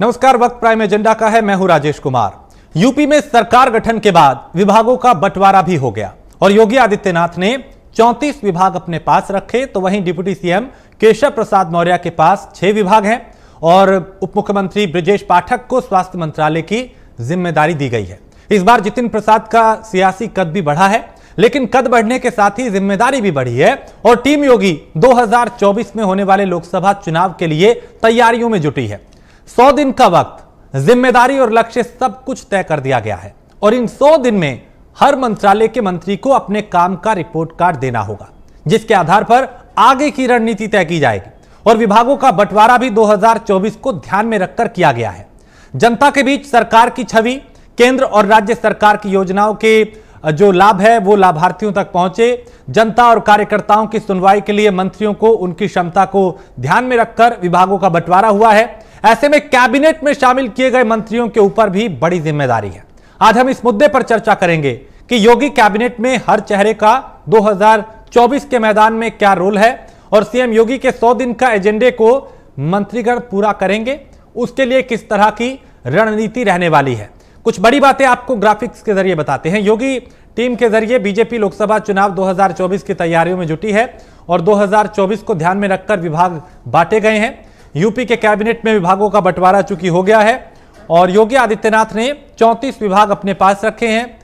नमस्कार, वक्त prime agenda का है। मैं हूं राजेश कुमार। यूपी में सरकार गठन के बाद विभागों का बंटवारा भी हो गया और योगी आदित्यनाथ ने 34 विभाग अपने पास रखे, तो वहीं डिप्टी सीएम केशव प्रसाद मौर्य के पास 6 विभाग हैं और उप मुख्यमंत्री ब्रजेश पाठक को स्वास्थ्य मंत्रालय की जिम्मेदारी दी गई है। इस बार जितिन प्रसाद का सियासी कद भी बढ़ा है, लेकिन कद बढ़ने के साथ ही जिम्मेदारी भी बढ़ी है और टीम योगी 2024 में होने वाले लोकसभा चुनाव के लिए तैयारियों में जुटी है। 100 दिन का वक्त, जिम्मेदारी और लक्ष्य सब कुछ तय कर दिया गया है और इन 100 दिन में हर मंत्रालय के मंत्री को अपने काम का रिपोर्ट कार्ड देना होगा, जिसके आधार पर आगे की रणनीति तय की जाएगी। और विभागों का बंटवारा भी 2024 को ध्यान में रखकर किया गया है। जनता के बीच सरकार की छवि, केंद्र और राज्य सरकार की योजनाओं के जो लाभ है वो लाभार्थियों तक पहुंचे। जनता और कार्यकर्ताओं की सुनवाई के लिए मंत्रियों को उनकी क्षमता को ध्यान में रखकर विभागों का बंटवारा हुआ है। ऐसे में कैबिनेट में शामिल किए गए मंत्रियों के ऊपर भी बड़ी जिम्मेदारी है। आज हम इस मुद्दे पर चर्चा करेंगे कि योगी कैबिनेट में हर चेहरे का 2024 के मैदान में क्या रोल है और सीएम योगी के 100 दिन का एजेंडे को मंत्रीगण पूरा करेंगे, उसके लिए किस तरह की रणनीति रहने वाली है। कुछ बड़ी बातें आपको ग्राफिक्स के जरिए बताते हैं। योगी टीम के जरिए बीजेपी लोकसभा चुनाव 2024 की तैयारियों में जुटी है और 2024 को ध्यान में रखकर विभाग बांटे गए हैं। यूपी के कैबिनेट में विभागों का बंटवारा चूंकि हो गया है और योगी आदित्यनाथ ने 34 विभाग अपने पास रखे हैं,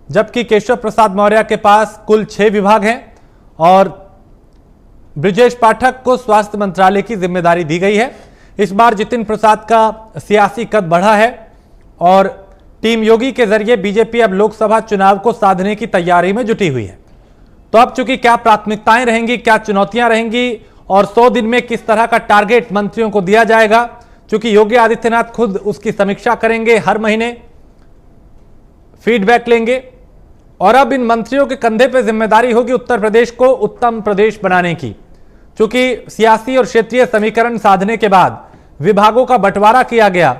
जबकि केशव प्रसाद मौर्य के पास कुल 6 विभाग हैं और ब्रजेश पाठक को स्वास्थ्य मंत्रालय की जिम्मेदारी दी गई है। इस बार जितिन प्रसाद का सियासी कद बढ़ा है और टीम योगी के जरिए बीजेपी अब लोकसभा चुनाव को साधने की तैयारी में जुटी हुई है। तो अब चूंकि क्या प्राथमिकताएं रहेंगी, क्या चुनौतियां रहेंगी और 100 दिन में किस तरह का टारगेट मंत्रियों को दिया जाएगा, चूंकि योगी आदित्यनाथ खुद उसकी समीक्षा करेंगे, हर महीने फीडबैक लेंगे और अब इन मंत्रियों के कंधे पर जिम्मेदारी होगी उत्तर प्रदेश को उत्तम प्रदेश बनाने की। चूंकि सियासी और क्षेत्रीय समीकरण साधने के बाद विभागों का बंटवारा किया गया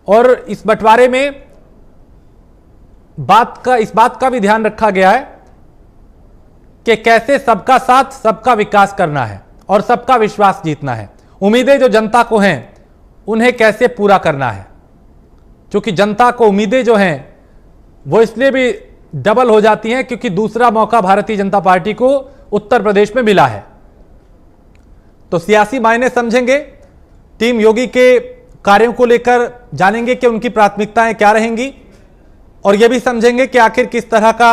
और इस बंटवारे में इस बात का भी ध्यान रखा गया है कि कैसे सबका साथ, सबका विकास करना है और सबका विश्वास जीतना है। उम्मीदें जो जनता को हैं उन्हें कैसे पूरा करना है, क्योंकि जनता को उम्मीदें जो हैं वो इसलिए भी डबल हो जाती हैं क्योंकि दूसरा मौका भारतीय जनता पार्टी को उत्तर प्रदेश में मिला है। तो सियासी मायने समझेंगे, टीम योगी के कार्यों को लेकर जानेंगे कि उनकी प्राथमिकताएं क्या रहेंगी और यह भी समझेंगे कि आखिर किस तरह का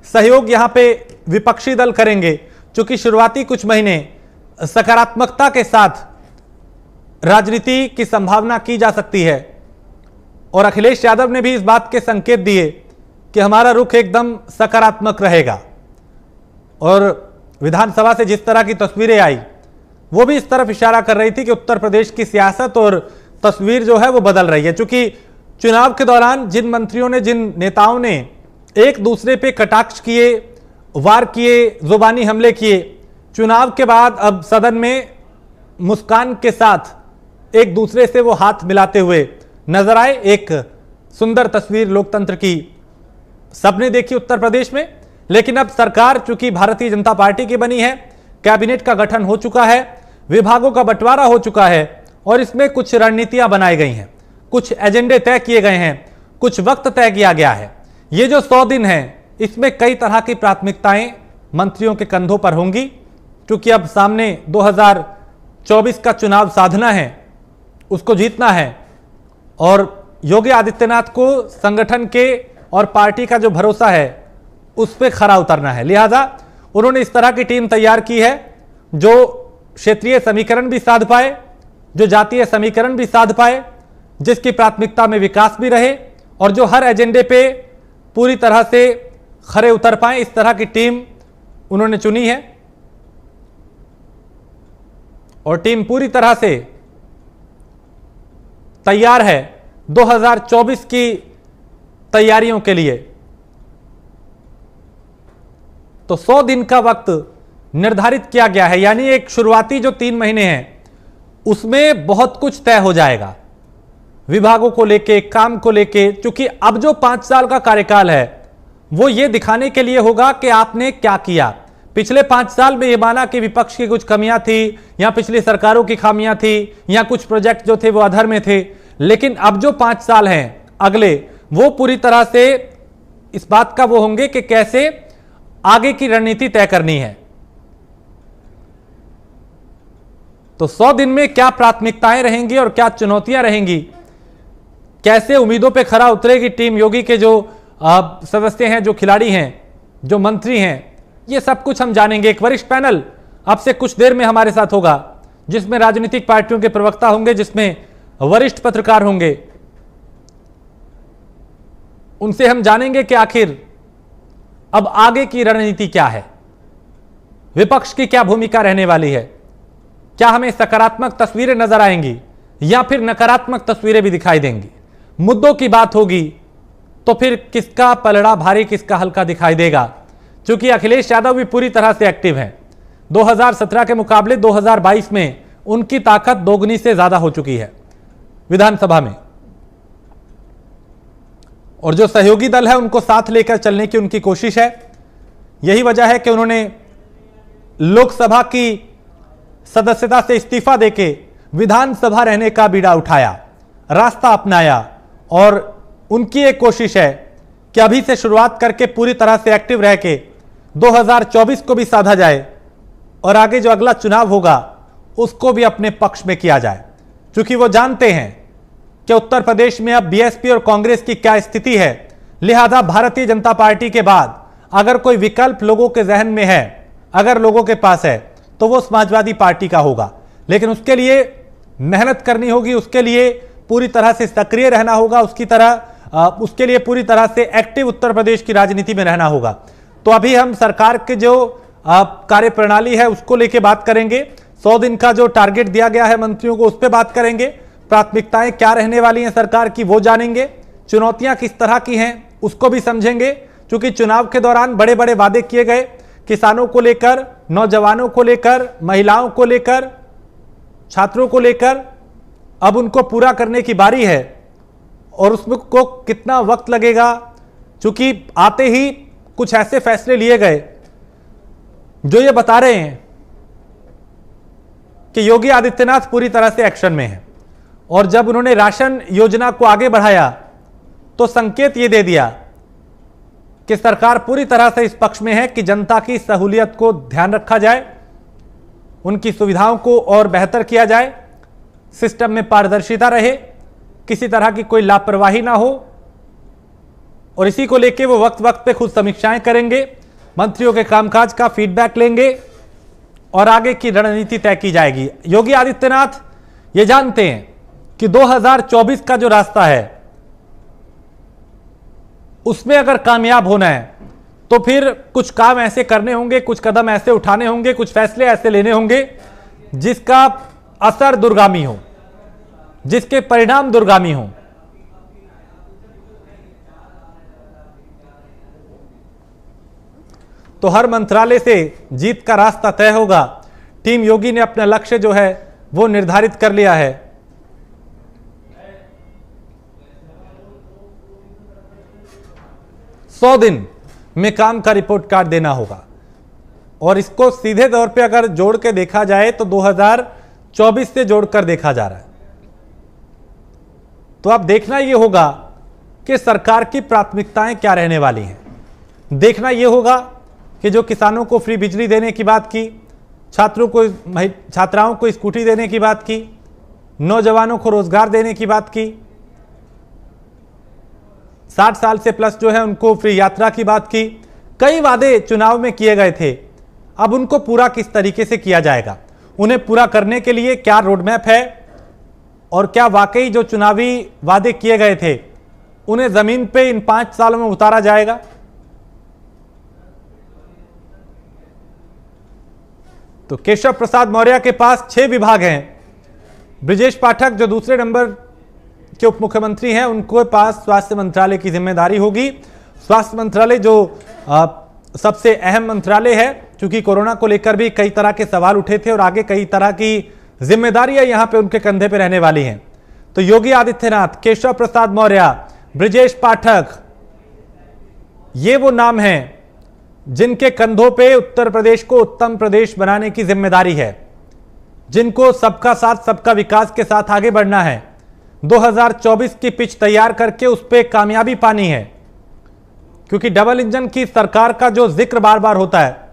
सहयोग यहां पे विपक्षी दल करेंगे। चूंकि शुरुआती कुछ महीने सकारात्मकता के साथ राजनीति की संभावना की जा सकती है और अखिलेश यादव ने भी इस बात के संकेत दिए कि हमारा रुख एकदम सकारात्मक रहेगा और विधानसभा से जिस तरह की तस्वीरें आई वो भी इस तरफ इशारा कर रही थी कि उत्तर प्रदेश की सियासत और तस्वीर जो है वो बदल रही है। चूंकि चुनाव के दौरान जिन मंत्रियों ने, जिन नेताओं ने एक दूसरे पे कटाक्ष किए, वार किए, जुबानी हमले किए, चुनाव के बाद अब सदन में मुस्कान के साथ एक दूसरे से वो हाथ मिलाते हुए नजर आए। एक सुंदर तस्वीर लोकतंत्र की सबने देखी उत्तर प्रदेश में। लेकिन अब सरकार चूंकि भारतीय जनता पार्टी की बनी है, कैबिनेट का गठन हो चुका है, विभागों का बंटवारा हो चुका है और इसमें कुछ रणनीतियां बनाई गई हैं, कुछ एजेंडे तय किए गए हैं, कुछ वक्त तय किया गया है। ये जो 100 दिन है इसमें कई तरह की प्राथमिकताएं मंत्रियों के कंधों पर होंगी, क्योंकि अब सामने 2024 का चुनाव साधना है, उसको जीतना है और योगी आदित्यनाथ को संगठन के और पार्टी का जो भरोसा है उस पर खरा उतरना है। लिहाजा उन्होंने इस तरह की टीम तैयार की है जो क्षेत्रीय समीकरण भी साध पाए, जो जातीय समीकरण भी साध पाए, जिसकी प्राथमिकता में विकास भी रहे और जो हर एजेंडे पे पूरी तरह से खरे उतर पाए। इस तरह की टीम उन्होंने चुनी है और टीम पूरी तरह से तैयार है 2024 की तैयारियों के लिए। तो 100 दिन का वक्त निर्धारित किया गया है, यानी एक शुरुआती जो 3 महीने हैं उसमें बहुत कुछ तय हो जाएगा विभागों को लेके, काम को लेके। क्योंकि अब जो 5 साल का कार्यकाल है वो ये दिखाने के लिए होगा कि आपने क्या किया। पिछले 5 साल में ये माना कि विपक्ष की कुछ कमियां थी या पिछली सरकारों की खामियां थी या कुछ प्रोजेक्ट जो थे वो अधर में थे, लेकिन अब जो 5 साल हैं अगले, वो पूरी तरह से इस बात का वो होंगे कि कैसे आगे की रणनीति तय करनी है। तो 100 दिन में क्या प्राथमिकताएं रहेंगी और क्या चुनौतियां रहेंगी, कैसे उम्मीदों पे खरा उतरेगी टीम योगी के जो सदस्य हैं, जो खिलाड़ी हैं, जो मंत्री हैं, ये सब कुछ हम जानेंगे। एक वरिष्ठ पैनल अब से कुछ देर में हमारे साथ होगा, जिसमें राजनीतिक पार्टियों के प्रवक्ता होंगे, जिसमें वरिष्ठ पत्रकार होंगे। उनसे हम जानेंगे कि आखिर अब आगे की रणनीति क्या है, विपक्ष की क्या भूमिका रहने वाली है, क्या हमें सकारात्मक तस्वीरें नजर आएंगी या फिर नकारात्मक तस्वीरें भी दिखाई देंगी। मुद्दों की बात होगी तो फिर किसका पलड़ा भारी, किसका हल्का दिखाई देगा। क्योंकि अखिलेश यादव भी पूरी तरह से एक्टिव हैं। 2017 के मुकाबले 2022 में उनकी ताकत दोगुनी से ज्यादा हो चुकी है विधानसभा में, और जो सहयोगी दल है उनको साथ लेकर चलने की उनकी कोशिश है। यही वजह है कि उन्होंने लोकसभा की सदस्यता से इस्तीफा देके विधानसभा रहने का बीड़ा उठाया, रास्ता अपनाया, और उनकी एक कोशिश है कि अभी से शुरुआत करके पूरी तरह से एक्टिव रह के 2024 को भी साधा जाए और आगे जो अगला चुनाव होगा उसको भी अपने पक्ष में किया जाए। क्योंकि वो जानते हैं कि उत्तर प्रदेश में अब बीएसपी और कांग्रेस की क्या स्थिति है, लिहाजा भारतीय जनता पार्टी के बाद अगर कोई विकल्प लोगों के जहन में है, अगर लोगों के पास है, तो वो समाजवादी पार्टी का होगा। लेकिन उसके लिए मेहनत करनी होगी, उसके लिए पूरी तरह से सक्रिय रहना होगा, उसके लिए पूरी तरह से एक्टिव उत्तर प्रदेश की राजनीति में रहना होगा। तो अभी हम सरकार के जो कार्यप्रणाली है उसको लेके बात करेंगे, 100 दिन का जो टारगेट दिया गया है मंत्रियों को उस पर बात करेंगे, प्राथमिकताएं क्या रहने वाली हैं सरकार की वो जानेंगे, चुनौतियां किस तरह की हैं उसको भी समझेंगे। क्योंकि चुनाव के दौरान बड़े बड़े वादे किए गए, किसानों को लेकर, नौजवानों को लेकर, महिलाओं को लेकर, छात्रों को लेकर, अब उनको पूरा करने की बारी है और उसमें को कितना वक्त लगेगा। क्योंकि आते ही कुछ ऐसे फैसले लिए गए जो ये बता रहे हैं कि योगी आदित्यनाथ पूरी तरह से एक्शन में है, और जब उन्होंने राशन योजना को आगे बढ़ाया तो संकेत ये दे दिया कि सरकार पूरी तरह से इस पक्ष में है कि जनता की सहूलियत को ध्यान रखा जाए, उनकी सुविधाओं को और बेहतर किया जाए, सिस्टम में पारदर्शिता रहे, किसी तरह की कोई लापरवाही ना हो, और इसी को लेके वो वक्त वक्त पे खुद समीक्षाएं करेंगे, मंत्रियों के कामकाज का फीडबैक लेंगे और आगे की रणनीति तय की जाएगी। योगी आदित्यनाथ ये जानते हैं कि 2024 का जो रास्ता है उसमें अगर कामयाब होना है तो फिर कुछ काम ऐसे करने होंगे, कुछ कदम ऐसे उठाने होंगे, कुछ फैसले ऐसे लेने होंगे जिसका असर दूरगामी हो, जिसके परिणाम दूरगामी हो। तो हर मंत्रालय से जीत का रास्ता तय होगा। टीम योगी ने अपना लक्ष्य जो है वो निर्धारित कर लिया है। सौ दिन में काम का रिपोर्ट कार्ड देना होगा, और इसको सीधे तौर पे अगर जोड़ के देखा जाए तो 2024 से जोड़कर देखा जा रहा है। तो अब देखना यह होगा कि सरकार की प्राथमिकताएं क्या रहने वाली हैं। देखना यह होगा कि जो किसानों को फ्री बिजली देने की बात की, छात्राओं को स्कूटी देने की बात की, नौजवानों को रोजगार देने की बात की, 60 साल से प्लस जो है उनको फ्री यात्रा की बात की, कई वादे चुनाव में किए गए थे। अब उनको पूरा किस तरीके से किया जाएगा, उन्हें पूरा करने के लिए क्या रोडमैप है, और क्या वाकई जो चुनावी वादे किए गए थे उन्हें जमीन पे इन 5 सालों में उतारा जाएगा। तो केशव प्रसाद मौर्य के पास 6 विभाग हैं। ब्रिजेश पाठक जो दूसरे नंबर के उप मुख्यमंत्री हैं, उनके पास स्वास्थ्य मंत्रालय की जिम्मेदारी होगी। स्वास्थ्य मंत्रालय जो सबसे अहम मंत्रालय है, क्योंकि कोरोना को लेकर भी कई तरह के सवाल उठे थे और आगे कई तरह की जिम्मेदारियां यहां पे उनके कंधे पे रहने वाली हैं। तो योगी आदित्यनाथ, केशव प्रसाद मौर्य, ब्रिजेश पाठक, ये वो नाम हैं जिनके कंधों पे उत्तर प्रदेश को उत्तम प्रदेश बनाने की जिम्मेदारी है, जिनको सबका साथ सबका विकास के साथ आगे बढ़ना है। 2024 की पिच तैयार करके उस पर कामयाबी पानी है, क्योंकि डबल इंजन की सरकार का जो जिक्र बार बार होता है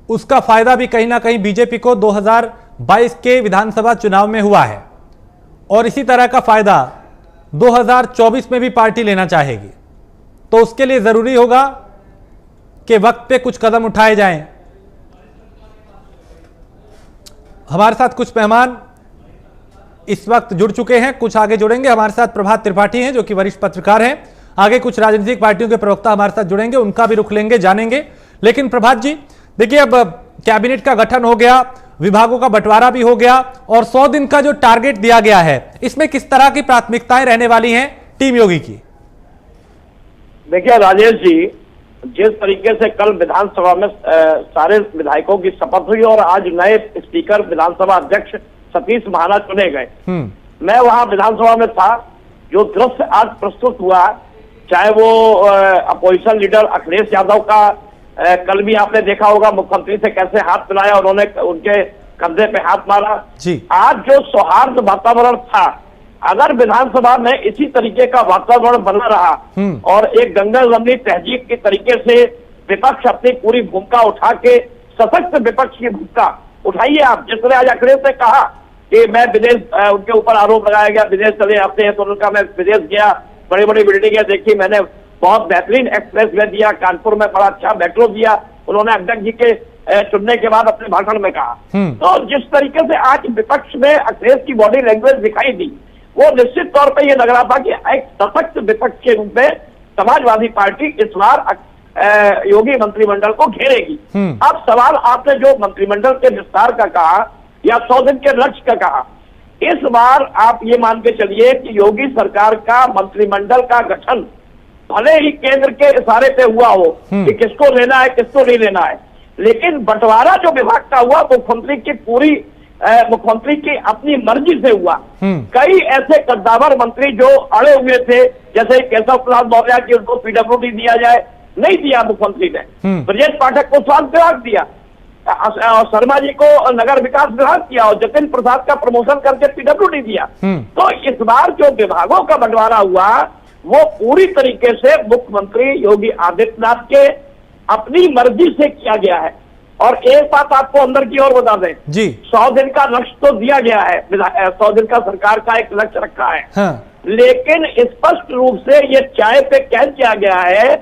उसका फायदा भी कहीं ना कहीं बीजेपी को 2022 के विधानसभा चुनाव में हुआ है और इसी तरह का फायदा 2024 में भी पार्टी लेना चाहेगी। तो उसके लिए जरूरी होगा कि वक्त पे कुछ कदम उठाए जाएं। हमारे साथ कुछ मेहमान इस वक्त जुड़ चुके हैं, कुछ आगे जुड़ेंगे। हमारे साथ प्रभात त्रिपाठी हैं जो कि वरिष्ठ पत्रकार हैं। आगे कुछ राजनीतिक पार्टियों के प्रवक्ता हमारे साथ जुड़ेंगे, उनका भी रुख लेंगे, जानेंगे। लेकिन प्रभात जी देखिए, अब कैबिनेट का गठन हो गया, विभागों का बंटवारा भी हो गया और 100 दिन का जो टारगेट दिया गया है, इसमें किस तरह की प्राथमिकताएं रहने वाली हैं टीम योगी की? देखिए राजेश जी, जिस तरीके से कल विधानसभा में सारे विधायकों की शपथ हुई और आज नए स्पीकर विधानसभा अध्यक्ष सतीश महाना चुने गए, मैं वहां विधानसभा में था। जो दृश्य आज प्रस्तुत हुआ, चाहे वो अपोजिशन लीडर अखिलेश यादव का, कल भी आपने देखा होगा मुख्यमंत्री से कैसे हाथ मिलाया, उन्होंने उनके कंधे पे हाथ मारा जी। आज जो सौहार्द वातावरण था, अगर विधानसभा में इसी तरीके का वातावरण बना रहा और एक गंगा जमनी तहजीब के तरीके से विपक्ष अपनी पूरी भूमिका उठा के, सशक्त विपक्ष की भूमिका उठाइए आप। जिस तरह आज अखिलेश ने कहा कि मैं विदेश, उनके ऊपर आरोप लगाया गया विदेश चले आते हैं, तो उनका मैं विदेश गया, बड़ी बड़ी बिल्डिंगें देखी, मैंने बहुत बेहतरीन एक्सप्रेस वे दिया, कानपुर में बड़ा अच्छा मेट्रो दिया, उन्होंने अध्यक्ष जी के चुनने के बाद अपने भाषण में कहा। तो जिस तरीके से आज विपक्ष में अखिलेश की बॉडी लैंग्वेज दिखाई दी, वो निश्चित तौर पे ये लग रहा था कि एक सशक्त विपक्ष के रूप में समाजवादी पार्टी इस बार योगी मंत्रिमंडल को घेरेगी। अब सवाल आपने जो मंत्रिमंडल के विस्तार का कहा या 100 दिन के लक्ष्य का कहा, इस बार आप ये मान के चलिए कि योगी सरकार का मंत्रिमंडल का गठन भले ही केंद्र के इशारे पे हुआ हो कि किसको लेना है किसको नहीं लेना है, लेकिन बंटवारा जो विभाग का हुआ मुख्यमंत्री की अपनी मर्जी से हुआ। कई ऐसे कद्दावर मंत्री जो अड़े हुए थे, जैसे केशव प्रसाद मौर्य की, उनको पीडब्ल्यूडी दिया जाए, नहीं दिया मुख्यमंत्री ने। ब्रजेश पाठक को स्वास्थ्य विभाग दिया, शर्मा जी को नगर विकास विभाग किया और जतिन प्रसाद का प्रमोशन करके पीडब्ल्यूडी दिया। तो इस बार जो विभागों का बंटवारा हुआ वो पूरी तरीके से मुख्यमंत्री योगी आदित्यनाथ के अपनी मर्जी से किया गया है। और एक बात आपको अंदर की ओर बता दें जी, 100 दिन का लक्ष्य तो दिया गया है, 100 दिन का सरकार का एक लक्ष्य रखा है। हाँ। लेकिन स्पष्ट रूप से ये चाय पे कह दिया गया है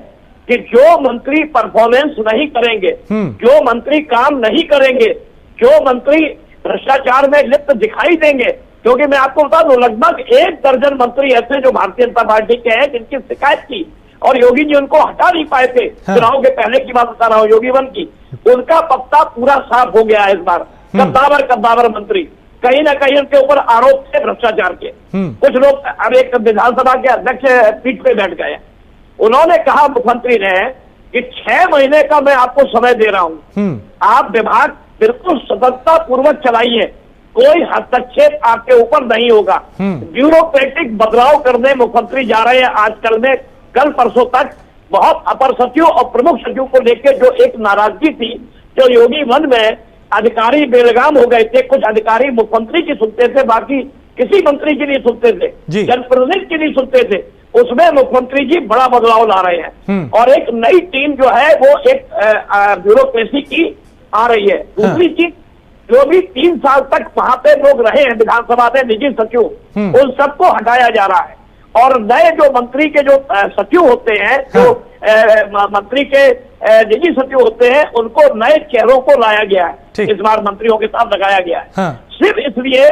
कि जो मंत्री परफॉर्मेंस नहीं करेंगे, जो मंत्री काम नहीं करेंगे, जो मंत्री भ्रष्टाचार में लिप्त दिखाई देंगे, क्योंकि मैं आपको बता दूं लगभग 1 दर्जन मंत्री ऐसे जो भारतीय जनता पार्टी के हैं जिनकी शिकायत की और योगी जी उनको हटा नहीं पाए थे। हाँ। चुनाव के पहले की बात बता रहा हूँ, योगी वन की, उनका पत्ता पूरा साफ हो गया है इस बार। कद्दावर मंत्री, कहीं ना कहीं उनके ऊपर आरोप थे भ्रष्टाचार के। कुछ लोग, अब एक विधानसभा के अध्यक्ष पीठ पे बैठ गए, उन्होंने कहा मुख्यमंत्री ने कि 6 महीने का मैं आपको समय दे रहा हूं, आप विभाग बिल्कुल सतर्कता पूर्वक चलाइए, कोई हस्तक्षेप आपके ऊपर नहीं होगा। ब्यूरोक्रेटिक बदलाव करने मुख्यमंत्री जा रहे हैं आजकल में। कल परसों तक बहुत अपर सचिव और प्रमुख सचिव को लेकर जो एक नाराजगी थी, जो योगी वन में अधिकारी बेलगाम हो गए थे, कुछ अधिकारी मुख्यमंत्री की सुनते थे, बाकी किसी मंत्री की नहीं सुनते थे, जनप्रतिनिधि की नहीं सुनते थे, उसमें मुख्यमंत्री जी बड़ा बदलाव ला रहे हैं और एक नई टीम जो है वो एक ब्यूरोक्रेसी की आ रही है। दूसरी चीज, जो भी 3 साल तक वहां पे लोग रहे हैं विधानसभा में निजी सचिव, उन सबको हटाया जा रहा है और नए जो मंत्री के जो सचिव होते हैं, जो मंत्री के निजी सचिव होते हैं, उनको नए चेहरों को लाया गया है, इस बार मंत्रियों के साथ लगाया गया है। सिर्फ इसलिए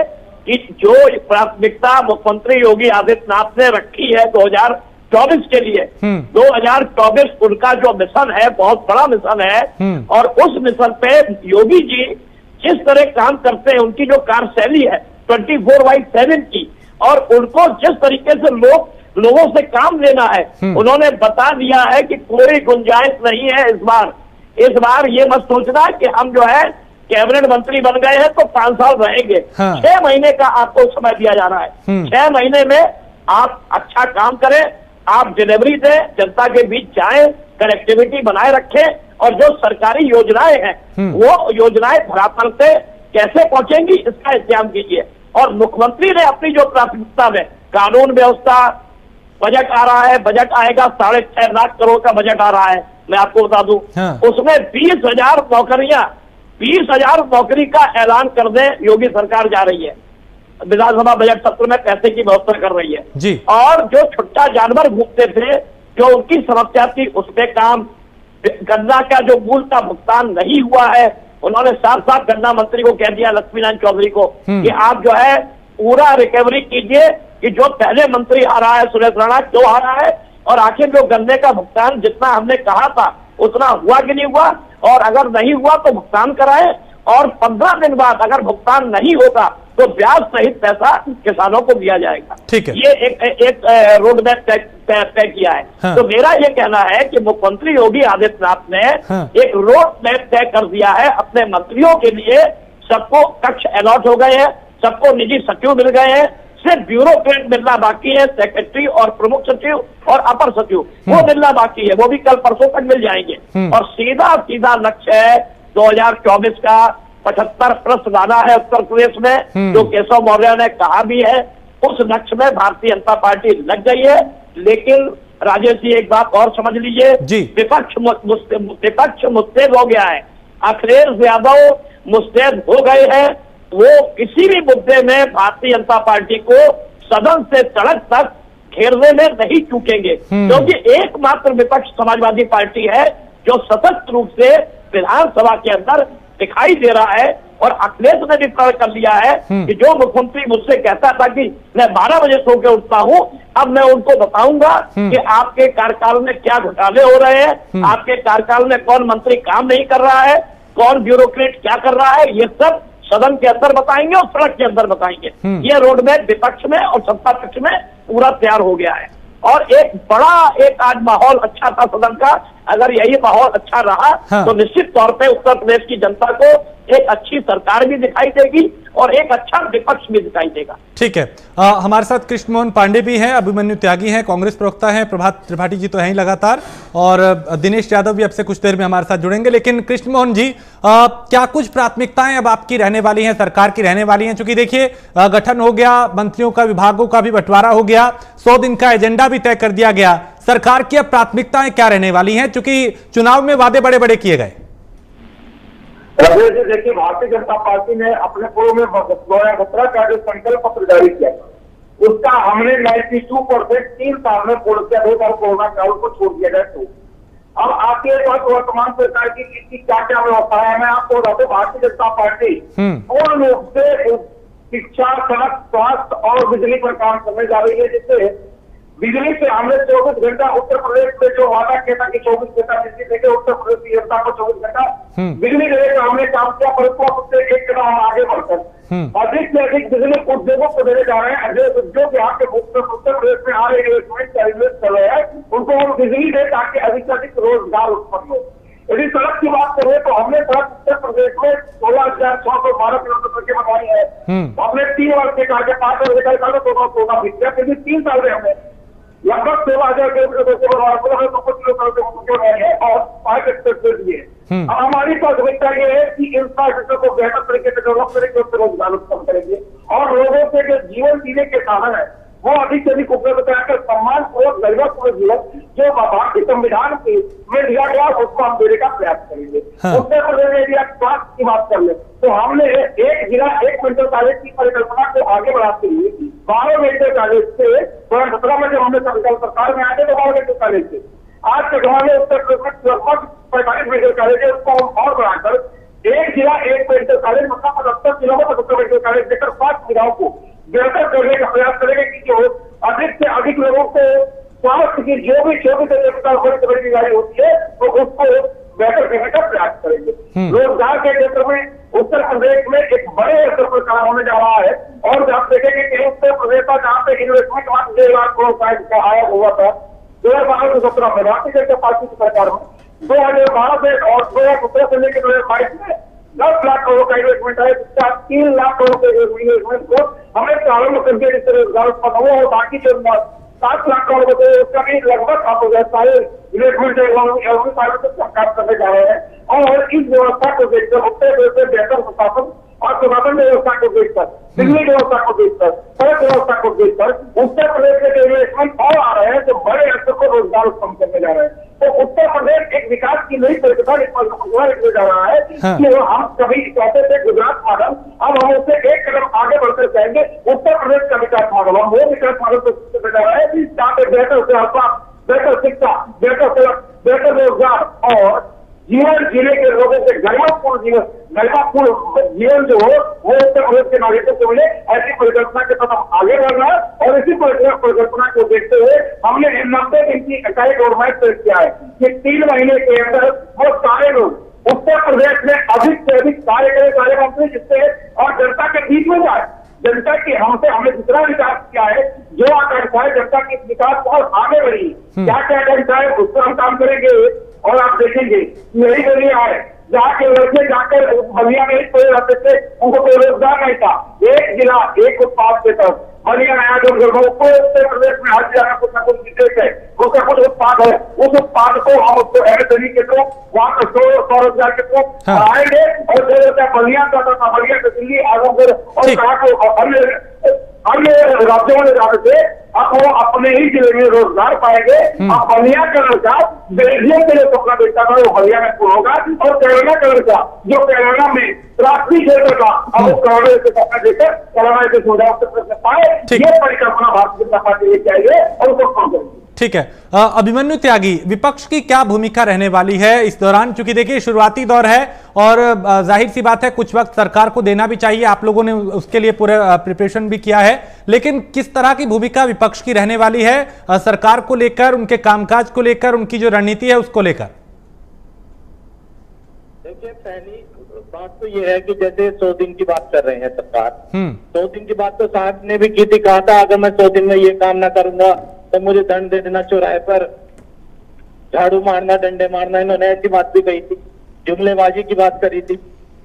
कि जो प्राथमिकता मुख्यमंत्री योगी आदित्यनाथ ने रखी है 2024 के लिए, 2024 उनका जो मिशन है बहुत बड़ा मिशन है और उस मिशन पे योगी जी जिस तरह काम करते हैं, उनकी जो कार्यशैली है 24/7 की, और उनको जिस तरीके से लोगों से काम लेना है, उन्होंने बता दिया है कि कोई गुंजाइश नहीं है इस बार ये मत सोचना कि हम जो है कैबिनेट मंत्री बन गए हैं तो 5 साल रहेंगे। 6 महीने का आपको समय दिया जा रहा है। 6 महीने में आप अच्छा काम करें, आप डिलीवरी दें, जनता के बीच जाएं, कनेक्टिविटी बनाए रखें और जो सरकारी योजनाएं हैं वो योजनाएं धरातल पे कैसे पहुंचेंगी इसका इंतजाम कीजिए। और मुख्यमंत्री ने अपनी जो प्राथमिकता में कानून व्यवस्था, बजट आ रहा है, बजट आएगा 6.5 लाख करोड़ का बजट आ रहा है, मैं आपको बता दूं। हाँ। उसमें 20,000 नौकरियां, 20,000 नौकरी का ऐलान कर दे योगी सरकार जा रही है। विधानसभा बजट सत्र में पैसे की व्यवस्था कर रही है जी। और जो छुट्टा जानवर घूमते थे, जो उनकी समस्या थी, उस पे काम, गन्ना का जो मूल का भुगतान नहीं हुआ है, उन्होंने साफ साफ गन्ना मंत्री को कह दिया, लक्ष्मीनारायण चौधरी को, कि आप जो है पूरा रिकवरी कीजिए कि जो पहले मंत्री आ रहा है सुरेश राणा क्यों आ रहा है, और आखिर जो गन्ने का भुगतान जितना हमने कहा था उतना हुआ कि नहीं हुआ, और अगर नहीं हुआ तो भुगतान कराए, और 15 दिन बाद अगर भुगतान नहीं होगा तो ब्याज सहित पैसा किसानों को दिया जाएगा। ठीक है। ये एक रोड मैप तय किया है। हाँ। तो मेरा ये कहना है कि मुख्यमंत्री योगी आदित्यनाथ ने हाँ। एक रोड मैप तय कर दिया है अपने मंत्रियों के लिए। सबको कक्ष अलॉट हो गए हैं, सबको निजी सचिव मिल गए हैं, सिर्फ ब्यूरोक्रेट मिलना बाकी है, सेक्रेटरी और प्रमुख सचिव और अपर सचिव वो मिलना बाकी है, वो भी कल परसों तक मिल जाएंगे। और सीधा सीधा लक्ष्य है 2024 का 75+ लाना है उत्तर प्रदेश में, जो केशव मौर्य ने कहा भी है। उस लक्ष्य में भारतीय जनता पार्टी लग गई है। लेकिन राजेश जी एक बात और समझ लीजिए, विपक्ष मुस्तैद हो गया है, अखिलेश यादव मुस्तैद हो गए हैं। वो किसी भी मुद्दे में भारतीय जनता पार्टी को सदन से सड़क तक घेरने में नहीं चूकेंगे, क्योंकि एकमात्र विपक्ष समाजवादी पार्टी है जो सतत रूप से विधानसभा के अंदर दिखाई दे रहा है। और अखिलेश ने भी प्रण कर लिया है कि जो मुख्यमंत्री मुझसे कहता था कि मैं 12 बजे सो के उठता हूं, अब मैं उनको बताऊंगा कि आपके कार्यकाल में क्या घोटाले हो रहे हैं, आपके कार्यकाल में कौन मंत्री काम नहीं कर रहा है, कौन ब्यूरोक्रेट क्या कर रहा है, ये सब सदन के अंदर बताएंगे और सड़क के अंदर बताएंगे। ये रोड मैप विपक्ष में और सत्ता पक्ष में पूरा तैयार हो गया है। और एक आज माहौल अच्छा था सदन का। अगर यही माहौल अच्छा रहा तो निश्चित तौर पे उत्तर प्रदेश की जनता को एक अच्छी सरकार भी दिखाई देगी और एक अच्छा विपक्ष भी दिखाई देगा। ठीक है। हमारे साथ कृष्ण मोहन पांडे भी हैं, अभिमन्यु त्यागी हैं, कांग्रेस प्रवक्ता हैं, प्रभात त्रिपाठी जी तो हैं ही लगातार, और दिनेश यादव भी अब से कुछ देर में हमारे साथ जुड़ेंगे। लेकिन कृष्ण मोहन जी, क्या कुछ प्राथमिकताएं अब आपकी रहने वाली हैं, सरकार की रहने वाली हैं? चूंकि देखिए गठन हो गया, मंत्रियों का, विभागों का भी बंटवारा हो गया, 100 दिन का एजेंडा भी तय कर दिया गया, सरकार की अब प्राथमिकताएं क्या रहने वाली हैं, चूंकि चुनाव में वादे बड़े बड़े किए गए? देखिए, भारतीय जनता पार्टी ने अपने पूर्व में 2017 का जो संकल्प पत्र जारी किया, उसका हमने 92% 3 साल में पूर्ण किया। 2 साल कोरोना काल को छोड़ दिया जाए तो अब आपके वर्तमान सरकार की क्या क्या व्यवस्था है, मैं आपको बता दूं। भारतीय जनता पार्टी पूर्ण रूप से शिक्षा, सड़क, स्वास्थ्य और बिजली पर काम करने जा रही है। जिससे बिजली से हमने 24 घंटा उत्तर प्रदेश में जो वादा किया था कि 24 घंटा बिजली देंगे, उत्तर प्रदेश की जनता को 24 घंटा बिजली देने का हमने काम किया, परंतु उससे एक कदम हम आगे बढ़कर अधिक से अधिक बिजली उद्योगों को देने जा रहे हैं। जो उद्योग यहाँ के उत्तर प्रदेश में आ रहे इन्वेस्टमेंट का इन्वेस्ट कर रहे हैं, उनको हम बिजली दें ताकि अधिक से अधिक रोजगार उत्पन्न हो। यदि सड़क की बात करें तो हमने सड़क उत्तर प्रदेश में 16,612 किलोमीटर की बनवाई है। हमने 3 वर्ष के कार्य 5 वर्ष के कार्य 16 बीत गया, फिर 3 साल में हमने लगभग 16,000 किलोमीटर और 5 एक्सप्रेस दिए। अब हमारी प्राथमिकता ये है कि इंफ्रास्ट्रक्चर को बेहतर तरीके से डेवलप करेंगे, उससे रोजगार उत्पन्न करेंगे और लोगों के जो जीवन जीने के साधन है वो अधिक से अधिक उपलब्ध कराकर सम्मान और गरीबपूर्ण जीवन जो भारतीय संविधान में दिया गया उसको हम देने का प्रयास करेंगे। उत्तर प्रदेश में यदि आप स्वास्थ्य की बात कर ले तो हमने एक जिला 1 मेडिकल कॉलेज की परिकल्पना को आगे बढ़ाते हुए 12 मेडिकल कॉलेज से 2017 में जब हमने सरकार में आए थे तो 12 मेडिकल कॉलेज से आज के जमाने उत्तर प्रदेश में लगभग 45 मेडिकल कॉलेज है, उसको हम और बढ़ाकर 1 जिला 1 मेडिकल कॉलेज मतलब 75 किलोमीटर उत्तर मेडिकल कॉलेज देकर स्वास्थ्य सुविधाओं को बेहतर करने का प्रयास करेंगे कि जो अधिक से अधिक लोगों को स्वास्थ्य की जो भी बड़ी बीमारी होती है तो उसको बेहतर करने का प्रयास करेंगे। रोजगार के क्षेत्र में उत्तर प्रदेश में एक बड़े स्तर पर काम होने जा रहा है और आप देखेंगे कि उत्तर प्रदेश का जहाँ पे इन्वेस्टमेंट 1.5 लाख करोड़ का आया हुआ था 2012 से 17 में भारतीय जनता पार्टी की सरकार में, 2012 से और 2017 से लेकर 2022 में 10 लाख करोड़ का इन्वेस्टमेंट है, 3 लाख करोड़ के इन्वेस्टमेंट को हमें प्रारंभ करके जिससे रोजगार उत्पन्न हुआ और बाकी जो 7 लाख करोड़ बचे उसका भी लगभग आप सारे इन्वेस्टमेंट सरकार करने जा रहे हैं। और इस व्यवस्था को देखकर उत्तर प्रदेश में बेहतर प्रशासन और प्रशासन व्यवस्था को देखकर, बिजली व्यवस्था को देखकर, सड़क व्यवस्था को देखकर उत्तर प्रदेश के इन्वेस्टमेंट और आ रहे हैं जो बड़े स्तर को रोजगार उत्पन्न करने जा रहे हैं। तो उत्तर प्रदेश एक विकास की नई परिकल्पना लिखने जा रहा है कि हम कभी कहते थे गुजरात मॉडल, अब हम उससे एक कदम आगे बढ़कर जाएंगे। उत्तर प्रदेश का विकास मॉडल, हम वो विकास मॉडल को जा रहा है जहाँ पे बेहतर स्वास्थ्य, बेहतर शिक्षा, बेहतर सड़क, बेहतर रोजगार और जीवन जीने के लोगों के गरिमापूर्ण जीवन जो हो वो उत्तर प्रदेश के नागरिकों को मिले, ऐसी परिकल्पना के साथ हम आगे बढ़ रहे हैं। और इसी परिकल्पना को देखते हुए हमने 90 दिन की इकाई रोडमैप पेश किया है कि 3 महीने के अंदर वो सारे लोग उत्तर प्रदेश में अधिक से अधिक कार्य करें, सारे मंत्री, जिससे और जनता के बीच में जाए। जनता की हमने जितना विकास किया है, जो आकांक्षा है जनता की विकास बहुत आगे बढ़ी, क्या क्या आकांक्षा है उस पर हम काम करेंगे। और आप देखेंगे यही गलियां है जहाँ के लड़के जाकर बलिया में पड़े रहते थे, उनको कोई रोजगार नहीं था। एक जिला एक उत्पाद के तहत बलिया नया जो उत्तर प्रदेश में हर जिला का कुछ न कुछ विशेष है, उसका कुछ उत्पाद है, उस उत्पाद को हम उसको एमएसएमई के थ्रू वहां पर 100,000 के थ्रू आएंगे और 2,000 बलिया का था, बलिया से दिल्ली आजमगढ़ और कहा को अन्य राज्यों में जाते थे, अब वो अपने ही जिले में रोजगार पाएंगे। अब बलिया कलर का बेल्जियम के लिए सपना देखता था वो बलिया में पूरा होगा, और कैरोना कलर का जो कैरोना में राष्ट्रीय क्षेत्र का अब वो करोड़ों से सपना देकर कैरोना के सुविधा पाए। ये परिकल्पना भारतीय जनता पार्टी लेके आएगी और उसको काम करेंगे। ठीक है, अभिमन्यु त्यागी, विपक्ष की क्या भूमिका रहने वाली है इस दौरान? क्योंकि देखिए शुरुआती दौर है और जाहिर सी बात है कुछ वक्त सरकार को देना भी चाहिए, आप लोगों ने उसके लिए पूरे प्रिपरेशन भी किया है, लेकिन किस तरह की भूमिका विपक्ष की रहने वाली है सरकार को लेकर, उनके कामकाज को लेकर, उनकी जो रणनीति है उसको लेकर? देखिए, पहली बात तो ये है कि जैसे 100 दिन की बात कर रहे हैं सरकार, 100 दिन की बात तो साहब ने भी की थी, कहा था अगर मैं 100 दिन में ये काम ना करूंगा तो मुझे दंड दे देना, चौराहे पर झाड़ू मारना, डंडे मारना, इन्होंने ऐसी बात भी कही थी, जुमलेबाजी की बात करी थी।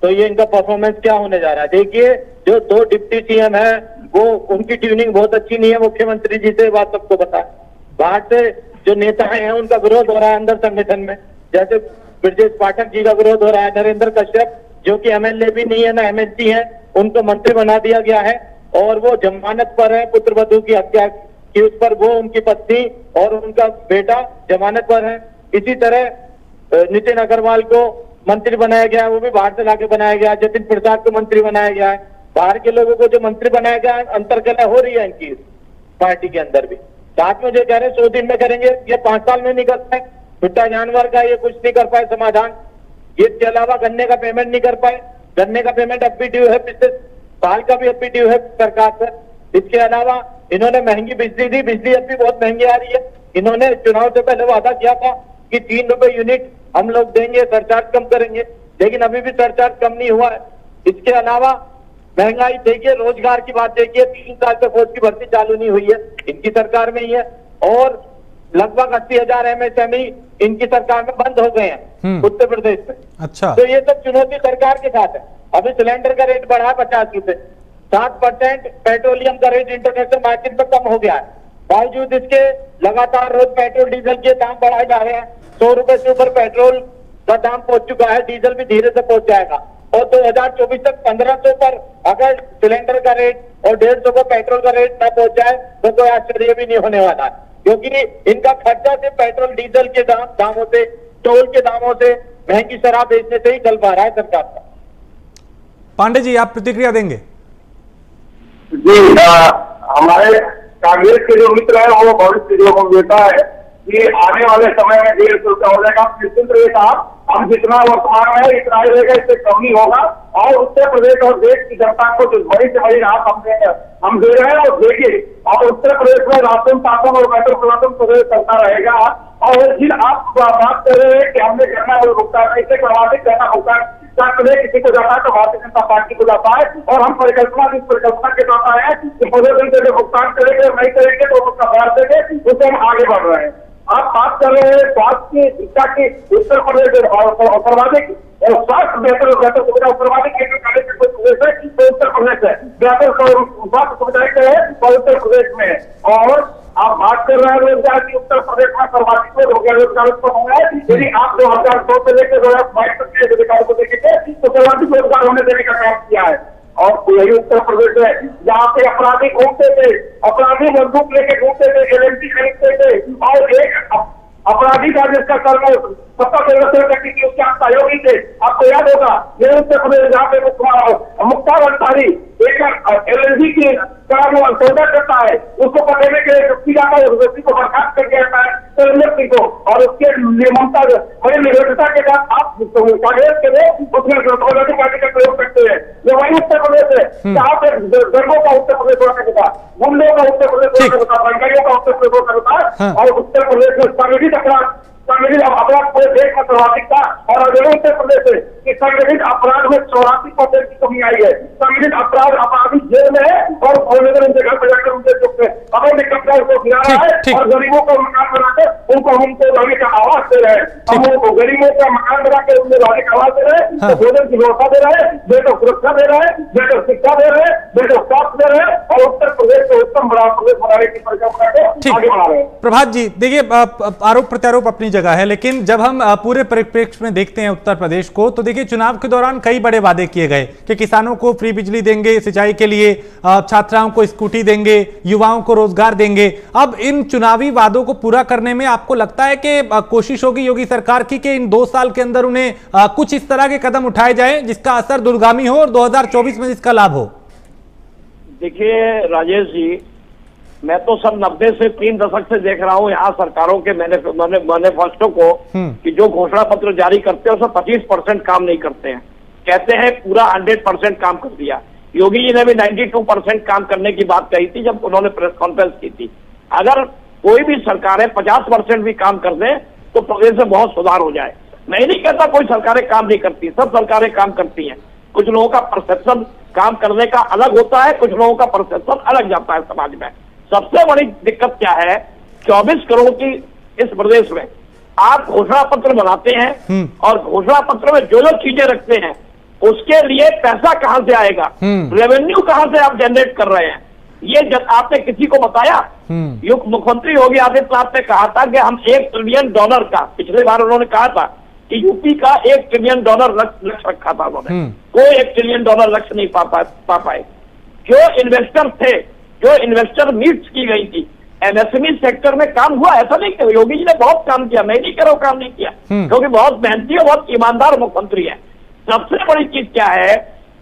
तो ये इनका परफॉर्मेंस क्या होने जा रहा है? देखिए, जो 2 डिप्टी सीएम है वो उनकी ट्यूनिंग बहुत अच्छी नहीं है, मुख्यमंत्री जी से बात सबको पता है। बाहर से जो नेता हैं उनका विरोध हो रहा है अंदर संगठन में, जैसे ब्रजेश पाठक जी का विरोध हो रहा है, नरेंद्र कश्यप जो कि एमएलए भी नहीं है ना एमएलसी है, उनको मंत्री बना दिया गया है और वो जमानत पर है, पुत्रवधू की हत्या कि उस पर वो, उनकी पत्नी और उनका बेटा जमानत पर है। इसी तरह नितिन अग्रवाल को मंत्री बनाया गया है, वो भी बाहर से लाके बनाया गया है। जतिन प्रसाद को मंत्री बनाया गया है। बाहर के लोगों को जो मंत्री बनाया गया है, अंतर्कलह हो रही है इनकी पार्टी के अंदर भी। साथ में जो कह रहे हैं 100 दिन में करेंगे, ये 5 साल में नहीं कर पाए। छुट्टा जानवर का ये कुछ नहीं कर पाए समाधान। इसके अलावा गन्ने का पेमेंट नहीं कर पाए, गन्ने का पेमेंट अब भी ड्यू है, पिछले साल का भी अब भी ड्यू है सरकार से। इसके अलावा इन्होंने महंगी बिजली दी, बिजली अब भी बहुत महंगी आ रही है। इन्होंने चुनाव से पहले वादा किया था कि 3 रुपए यूनिट हम लोग देंगे, सरचार्ज कम करेंगे, लेकिन अभी भी सरचार्ज कम नहीं हुआ है। इसके अलावा महंगाई देखिए, रोजगार की बात देखिए, 3 साल से फौज की भर्ती चालू नहीं हुई है, इनकी सरकार में ही है, और लगभग 80,000 MSME इनकी सरकार में बंद हो गए हैं उत्तर प्रदेश में। अच्छा, तो ये सब चुनौती सरकार के साथ है। अभी सिलेंडर का रेट बढ़ा है 50 रुपए, 7% पेट्रोलियम का रेट इंटरनेशनल मार्केट में कम हो गया है। बावजूद इसके लगातार रोज पेट्रोल डीजल के दाम बढ़ाए जा रहे हैं। 100 रुपए से ऊपर पेट्रोल का दाम पहुंच चुका है, डीजल भी धीरे से पहुंच जाएगा। और 2024 तक 1500 पर अगर सिलेंडर का रेट और 150 पर पेट्रोल का रेट न पहुंच जाए तो कोई आश्चर्य भी नहीं होने वाला है, क्योंकि इनका खर्चा सिर्फ पेट्रोल डीजल के दामों से, टोल के दामों से, महंगी शराब बेचने से ही चल पा रहा है सरकार का। पांडे जी, आप प्रतिक्रिया देंगे? जी, हमारे कांग्रेस के जो मित्र है वो भविष्य जो हम देता है कि आने वाले समय में 150 रुपया हो जाएगा। निश्चित रहे साहब, हम जितना वर्तमान में है इतना ही रहेगा, इससे कम नहीं होगा। और उत्तर प्रदेश और देश की जनता को जो बड़ी से बड़ी राहत हम दे रहे हैं और देखिए, और उत्तर प्रदेश में राशन शासन और बेहतर प्रशासन प्रदेश चलता रहेगा। और जिन आप बात कर रहे हैं कि हमने करना भुगतान, इससे करवाते करना भुगतान किसी को जाता है तो भारतीय जनता पार्टी को जाता है, और हम परिकल्पना के साथ आए हैं कि 15 दिन के लिए भुगतान करेंगे, नहीं करेंगे तो उसका बयान देंगे, उससे हम आगे बढ़ रहे हैं। आप बात कर रहे हैं स्वास्थ्य की, शिक्षा की, उत्तर प्रदेश सर्वाधिक स्वास्थ्य बेहतर सुविधा सर्वाधिक प्रदेश है तो उत्तर प्रदेश है, बेहतर स्वास्थ्य सुविधाएं है तो उत्तर प्रदेश में। और आप बात कर रहे हैं रोजगार की, उत्तर प्रदेश में सर्वाधिक लोग हो गया रोजगार उत्पन्न हुआ है। यदि आप 2002 से लेकर 2022 तक के अधिकार को देखेंगे तो सर्वाधिक रोजगार होने देने का काम किया है। और यही उत्तर प्रदेश है जहाँ पे अपराधी घूमते थे, अपराधी बंदूक लेके घूमते थे, LMG खरीदते थे, और एक अपराधी का जिसका कर्म सत्ता व्यवस्था करती थी उसके आप सहयोगी थे। आपको याद होगा ये उत्तर प्रदेश जहाँ पे मुख्तार अंसारी एक LNG की सौदा करता है, उसको पकड़ने के लिए व्यक्ति जाता है, उस व्यक्ति को बर्खास्त करके आता है व्यक्ति को, और उसके निर्ममता बड़ी निर्भरता के साथ आप कांग्रेस के लिए उसमें समाजवादी पार्टी का प्रयोग करते हैं। ये वही उत्तर प्रदेश है जहाँ पे दर्गों का उत्तर प्रदेश होने के बाद, गुंडों का उत्तर प्रदेश होने के बाद, रंगाइयों का उत्तर प्रदेश होने के बाद, और उत्तर प्रदेश में संगठित अपराध पूरे देश में सर्वाधिक था। और अगर उत्तर प्रदेश है कि संगठित अपराध में 84% की कमी आई है। संगठित अपराधी जेल में है और उनके घर पर जाकर उनके चुप में अपने कब्जा को गिरा रहा है, और गरीबों को मकान बनाकर उनको हमको रहने का आवाज दे रहे हैं। हम उनको गरीबों का मकान बनाकर उनके रहने का आवाज दे रहे हैं, तो भोजन की व्यवस्था दे रहे हैं, बेहतर सुरक्षा दे रहे हैं, बेहतर शिक्षा दे रहे हैं, बेहतर स्वास्थ्य दे रहे हैं, और उत्तर प्रदेश को उत्तम बड़ा प्रदेश बनाने की परिकल्पना को आगे बढ़ा रहे हैं। प्रभात जी देखिए, आरोप प्रत्यारोप अपनी जगह है, लेकिन जब हम पूरे परिप्रेक्ष्य में देखते हैं उत्तर प्रदेश को, तो देखिए चुनाव के दौरान कई बड़े वादे किए गए कि किसानों को फ्री बिजली देंगे, सिंचाई के लिए छात्राओं को स्कूटी देंगे, युवाओं को रोजगार देंगे। अब इन चुनावी वादों को पूरा करने में आपको लगता है कि कोशिश होगी योगी सरकार की कि इन 2 साल के अंदर उन्हें कुछ इस तरह के कदम उठाए जाए जिसका असर दूरगामी हो और 2024 में इसका लाभ हो? देखिए राजेश जी, मैं तो सन 90 से 3 दशक से देख रहा हूँ यहाँ सरकारों के मैनिफेस्टो को कि जो घोषणा पत्र जारी करते हैं उसमें 25% काम नहीं करते हैं। कहते हैं पूरा 100% काम कर दिया। योगी जी ने भी 92% काम करने की बात कही थी जब उन्होंने प्रेस कॉन्फ्रेंस की थी। अगर कोई भी सरकारें 50% भी काम कर दें तो प्रदेश में बहुत सुधार हो जाए। मैं नहीं कहता कोई सरकारें काम नहीं करती, सब सरकारें काम करती हैं। कुछ लोगों का परसेप्शन काम करने का अलग होता है, कुछ लोगों का परसेप्शन अलग जाता है समाज में। सबसे बड़ी दिक्कत क्या है, 24 करोड़ की इस प्रदेश में आप घोषणा पत्र बनाते हैं और घोषणा पत्र में जो जो चीजें रखते हैं उसके लिए पैसा कहां से आएगा, रेवेन्यू कहां से आप जनरेट कर रहे हैं, ये जब आपने किसी को बताया? मुख्यमंत्री योगी आदित्यनाथ ने कहा था कि हम $1 ट्रिलियन का, पिछले बार उन्होंने कहा था कि यूपी का $1 ट्रिलियन लक्ष्य रखा था उन्होंने, कोई $1 ट्रिलियन लक्ष्य नहीं पा पाए। जो इन्वेस्टर थे, जो इन्वेस्टर मीट्स की गई थी, MSME सेक्टर में काम हुआ, ऐसा नहीं कि योगी जी ने बहुत काम किया, मैं नहीं कह रहा हूं काम नहीं किया, क्योंकि बहुत मेहनती और बहुत ईमानदार मुख्यमंत्री है। सबसे बड़ी चीज क्या है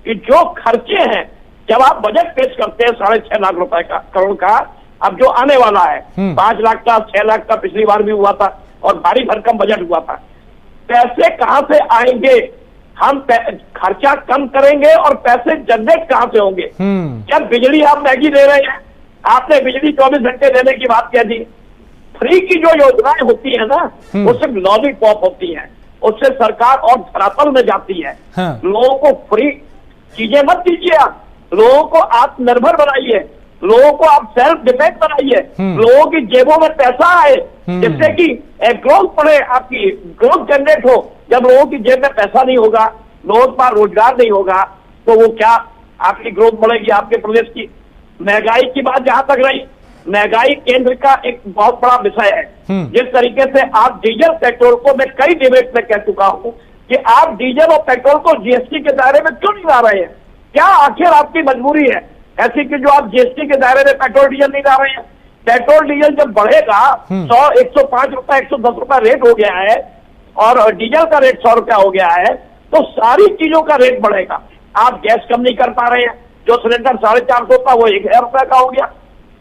कि जो खर्चे हैं, जब आप बजट पेश करते हैं 6.5 लाख रुपए का, करोड़ का, अब जो आने वाला है 5 लाख का, 6 लाख का पिछली बार भी हुआ था और भारी भरकम बजट हुआ था, पैसे कहां से आएंगे? हम खर्चा कम करेंगे और पैसे जनरेट कहां से होंगे? जब बिजली आप महंगी दे रहे हैं, आपने बिजली 24 घंटे देने की बात कह दी। फ्री की जो योजनाएं होती है ना, वो सिर्फ लॉलीपॉप होती हैं, उससे सरकार और धरातल में जाती है। लोगों को फ्री चीजें मत दीजिए, आप लोगों को आत्मनिर्भर बनाइए, लोगों को आप सेल्फ डिपेंड बनाइए, लोगों की जेबों में पैसा आए, जिससे कि ग्रोथ बढ़े, आपकी ग्रोथ जनरेट हो। जब लोगों की जेब में पैसा नहीं होगा, लोगों के पास रोजगार नहीं होगा, तो वो क्या आपकी ग्रोथ बढ़ेगी? आपके प्रदेश की महंगाई की बात जहां तक रही, महंगाई केंद्र का एक बहुत बड़ा विषय है। जिस तरीके से आप डीजल पेट्रोल को, मैं कई डिबेट में कह चुका हूं कि आप डीजल और पेट्रोल को GST के दायरे में क्यों नहीं ला रहे हैं? क्या आखिर आपकी मजबूरी है ऐसी कि जो आप GST के दायरे में पेट्रोल डीजल नहीं ला रहे हैं? पेट्रोल डीजल जब बढ़ेगा 100, 105 रुपए, 110 रुपए रेट हो गया है और डीजल का रेट 100 रुपया हो गया है, तो सारी चीजों का रेट बढ़ेगा। आप गैस कम नहीं कर पा रहे हैं, जो सिलेंडर 450 था वो 1000 रुपए का हो गया।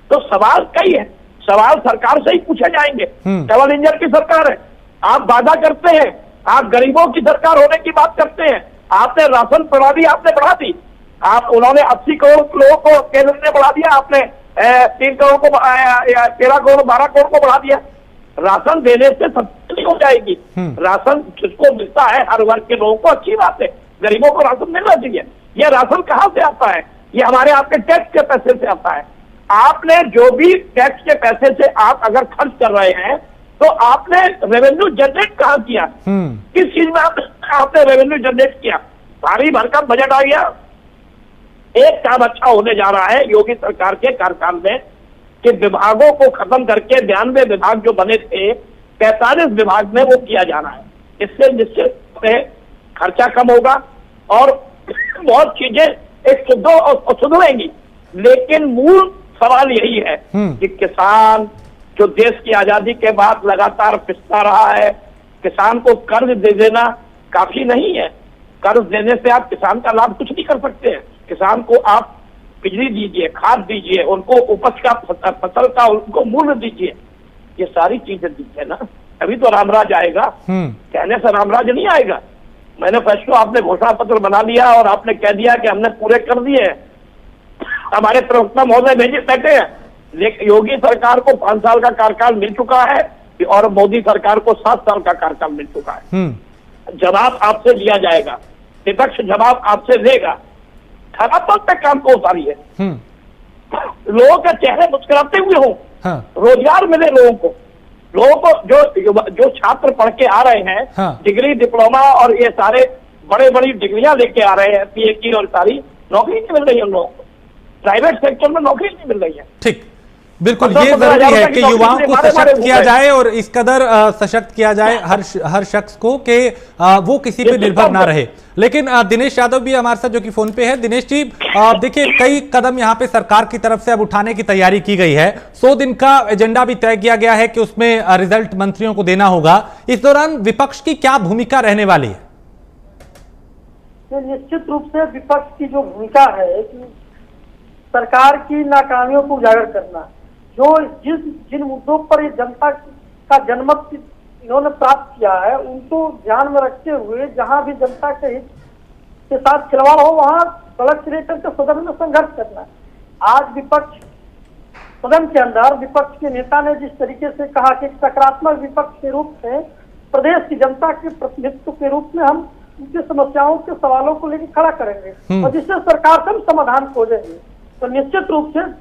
तो सवाल कई है, सवाल सरकार से ही पूछे जाएंगे। डबल इंजन की सरकार है, आप वादा करते हैं, आप गरीबों की सरकार होने की बात करते हैं, आपने राशन प्रणाली आपने बढ़ा दी, आप उन्होंने 80 करोड़ लोगों को केंद्र ने बढ़ा दिया, आपने 3 करोड़ को 13 करोड़ 12 करोड़ को बढ़ा दिया। राशन देने से सब नहीं हो जाएगी। राशन जिसको मिलता है हर वर्ग के लोगों को, अच्छी बात है, गरीबों को राशन मिलना चाहिए। यह राशन कहां से आता है? ये हमारे आपके टैक्स के पैसे से आता है। आपने जो भी टैक्स के पैसे से आप अगर खर्च कर रहे हैं, तो आपने रेवेन्यू जनरेट कहां किया? किस चीज में आपने रेवेन्यू जनरेट किया? भारी भरकम बजट आ गया। एक काम अच्छा होने जा रहा है योगी सरकार के कार्यकाल में, कि विभागों को खत्म करके 92 विभाग जो बने थे 45 विभाग में वो किया जाना है। इससे निश्चित रूप से खर्चा कम होगा और बहुत चीजें एक सुधरेंगी। लेकिन मूल सवाल यही है कि किसान जो देश की आजादी के बाद लगातार पिसता रहा है, किसान को कर्ज दे देना काफी नहीं है। कर्ज देने से आप किसान का लाभ कुछ नहीं कर सकते हैं। किसान को आप बिजली दीजिए, खाद दीजिए, उनको उपज का फसल का उनको मूल्य दीजिए, ये सारी चीजें दीजिए ना, अभी तो रामराज आएगा। कहने से रामराज नहीं आएगा। मैनिफेस्टो आपने घोषणा पत्र बना लिया और आपने कह दिया कि हमने पूरे कर दिए। हमारे प्रवक्ता महोदय भेजे बैठे हैं, लेकिन योगी सरकार को 5 साल का कार्यकाल मिल चुका है और मोदी सरकार को 7 साल का कार्यकाल मिल चुका है। जवाब आपसे लिया जाएगा, विपक्ष जवाब आपसे लेगा। धरातल पे काम को उतारिए, लोगों के चेहरे मुस्कुराते हुए हो, रोजगार मिले लोगों को जो छात्र पढ़ के आ रहे हैं, डिग्री डिप्लोमा और ये सारे बड़ी डिग्रियां लेके आ रहे हैं, पीएचडी और सारी, नौकरी नहीं मिल रही है उन लोगों को, प्राइवेट सेक्टर में नौकरी नहीं मिल रही है। ठीक, बिल्कुल ये जरूरी है कि युवाओं को सशक्त किया जाए और इस कदर सशक्त किया जाए हर शख्स को कि वो किसी पे निर्भर ना रहे। लेकिन दिनेश यादव भी हमारे साथ जो कि फोन पे है। दिनेश जी, देखिए कई कदम यहाँ पे सरकार की तरफ से अब उठाने की तैयारी की गई है। 100 दिन का एजेंडा भी तय किया गया है कि उसमें रिजल्ट मंत्रियों को देना होगा। इस दौरान विपक्ष की क्या भूमिका रहने वाली है? निश्चित रूप से विपक्ष की जो भूमिका है कि सरकार की नाकामियों को उजागर करना, जो जिन मुद्दों पर ये जनता का जनमत इन्होंने प्राप्त किया है उनको ध्यान में रखते हुए जहां भी जनता के हित के साथ खिलवाड़ हो वहां सड़क से लेकर के सदन में संघर्ष करना। आज विपक्ष सदन के अंदर विपक्ष के नेता ने जिस तरीके से कहा कि सकारात्मक विपक्ष के रूप में प्रदेश की जनता के प्रतिनिधित्व के रूप में हम उनकी समस्याओं के सवालों को लेकर खड़ा करेंगे और जिससे सरकार से हम समाधान खोजेंगे, तो निश्चित रूप से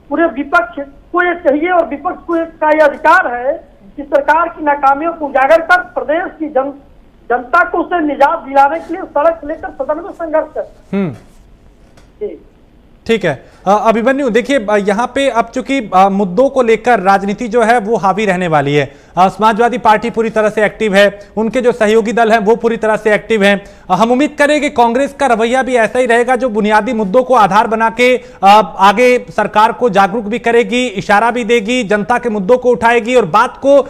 पूरे विपक्ष को ये चाहिए और विपक्ष को का ये अधिकार है कि सरकार की नाकामियों को उजागर कर प्रदेश की जनता को उसे निजात दिलाने के लिए सड़क लेकर सदन में संघर्ष कर। ठीक है अभिमन्यु, देखिए यहाँ पे अब चूंकि मुद्दों को लेकर राजनीति जो है वो हावी रहने वाली है। समाजवादी पार्टी पूरी तरह से एक्टिव है, उनके जो सहयोगी दल हैं वो पूरी तरह से एक्टिव हैं। हम उम्मीद करें कि कांग्रेस का रवैया भी ऐसा ही रहेगा, जो बुनियादी मुद्दों को आधार बना के आगे सरकार को जागरूक भी करेगी, इशारा भी देगी, जनता के मुद्दों को उठाएगी और बात को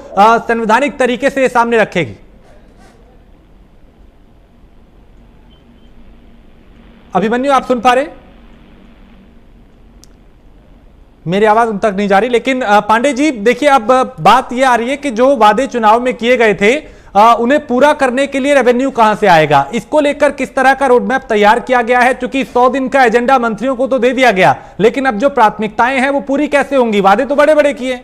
संवैधानिक तरीके से सामने रखेगी। अभिमन्यु, आप सुन पा रहे? मेरी आवाज उन तक नहीं जा रही। लेकिन पांडे जी, देखिए अब बात यह आ रही है कि जो वादे चुनाव में किए गए थे उन्हें पूरा करने के लिए रेवेन्यू कहां से आएगा, इसको लेकर किस तरह का रोडमैप तैयार किया गया है? क्योंकि 100 दिन का एजेंडा मंत्रियों को तो दे दिया गया, लेकिन अब जो प्राथमिकताएं हैं वो पूरी कैसे होंगी? वादे तो बड़े बड़े किए।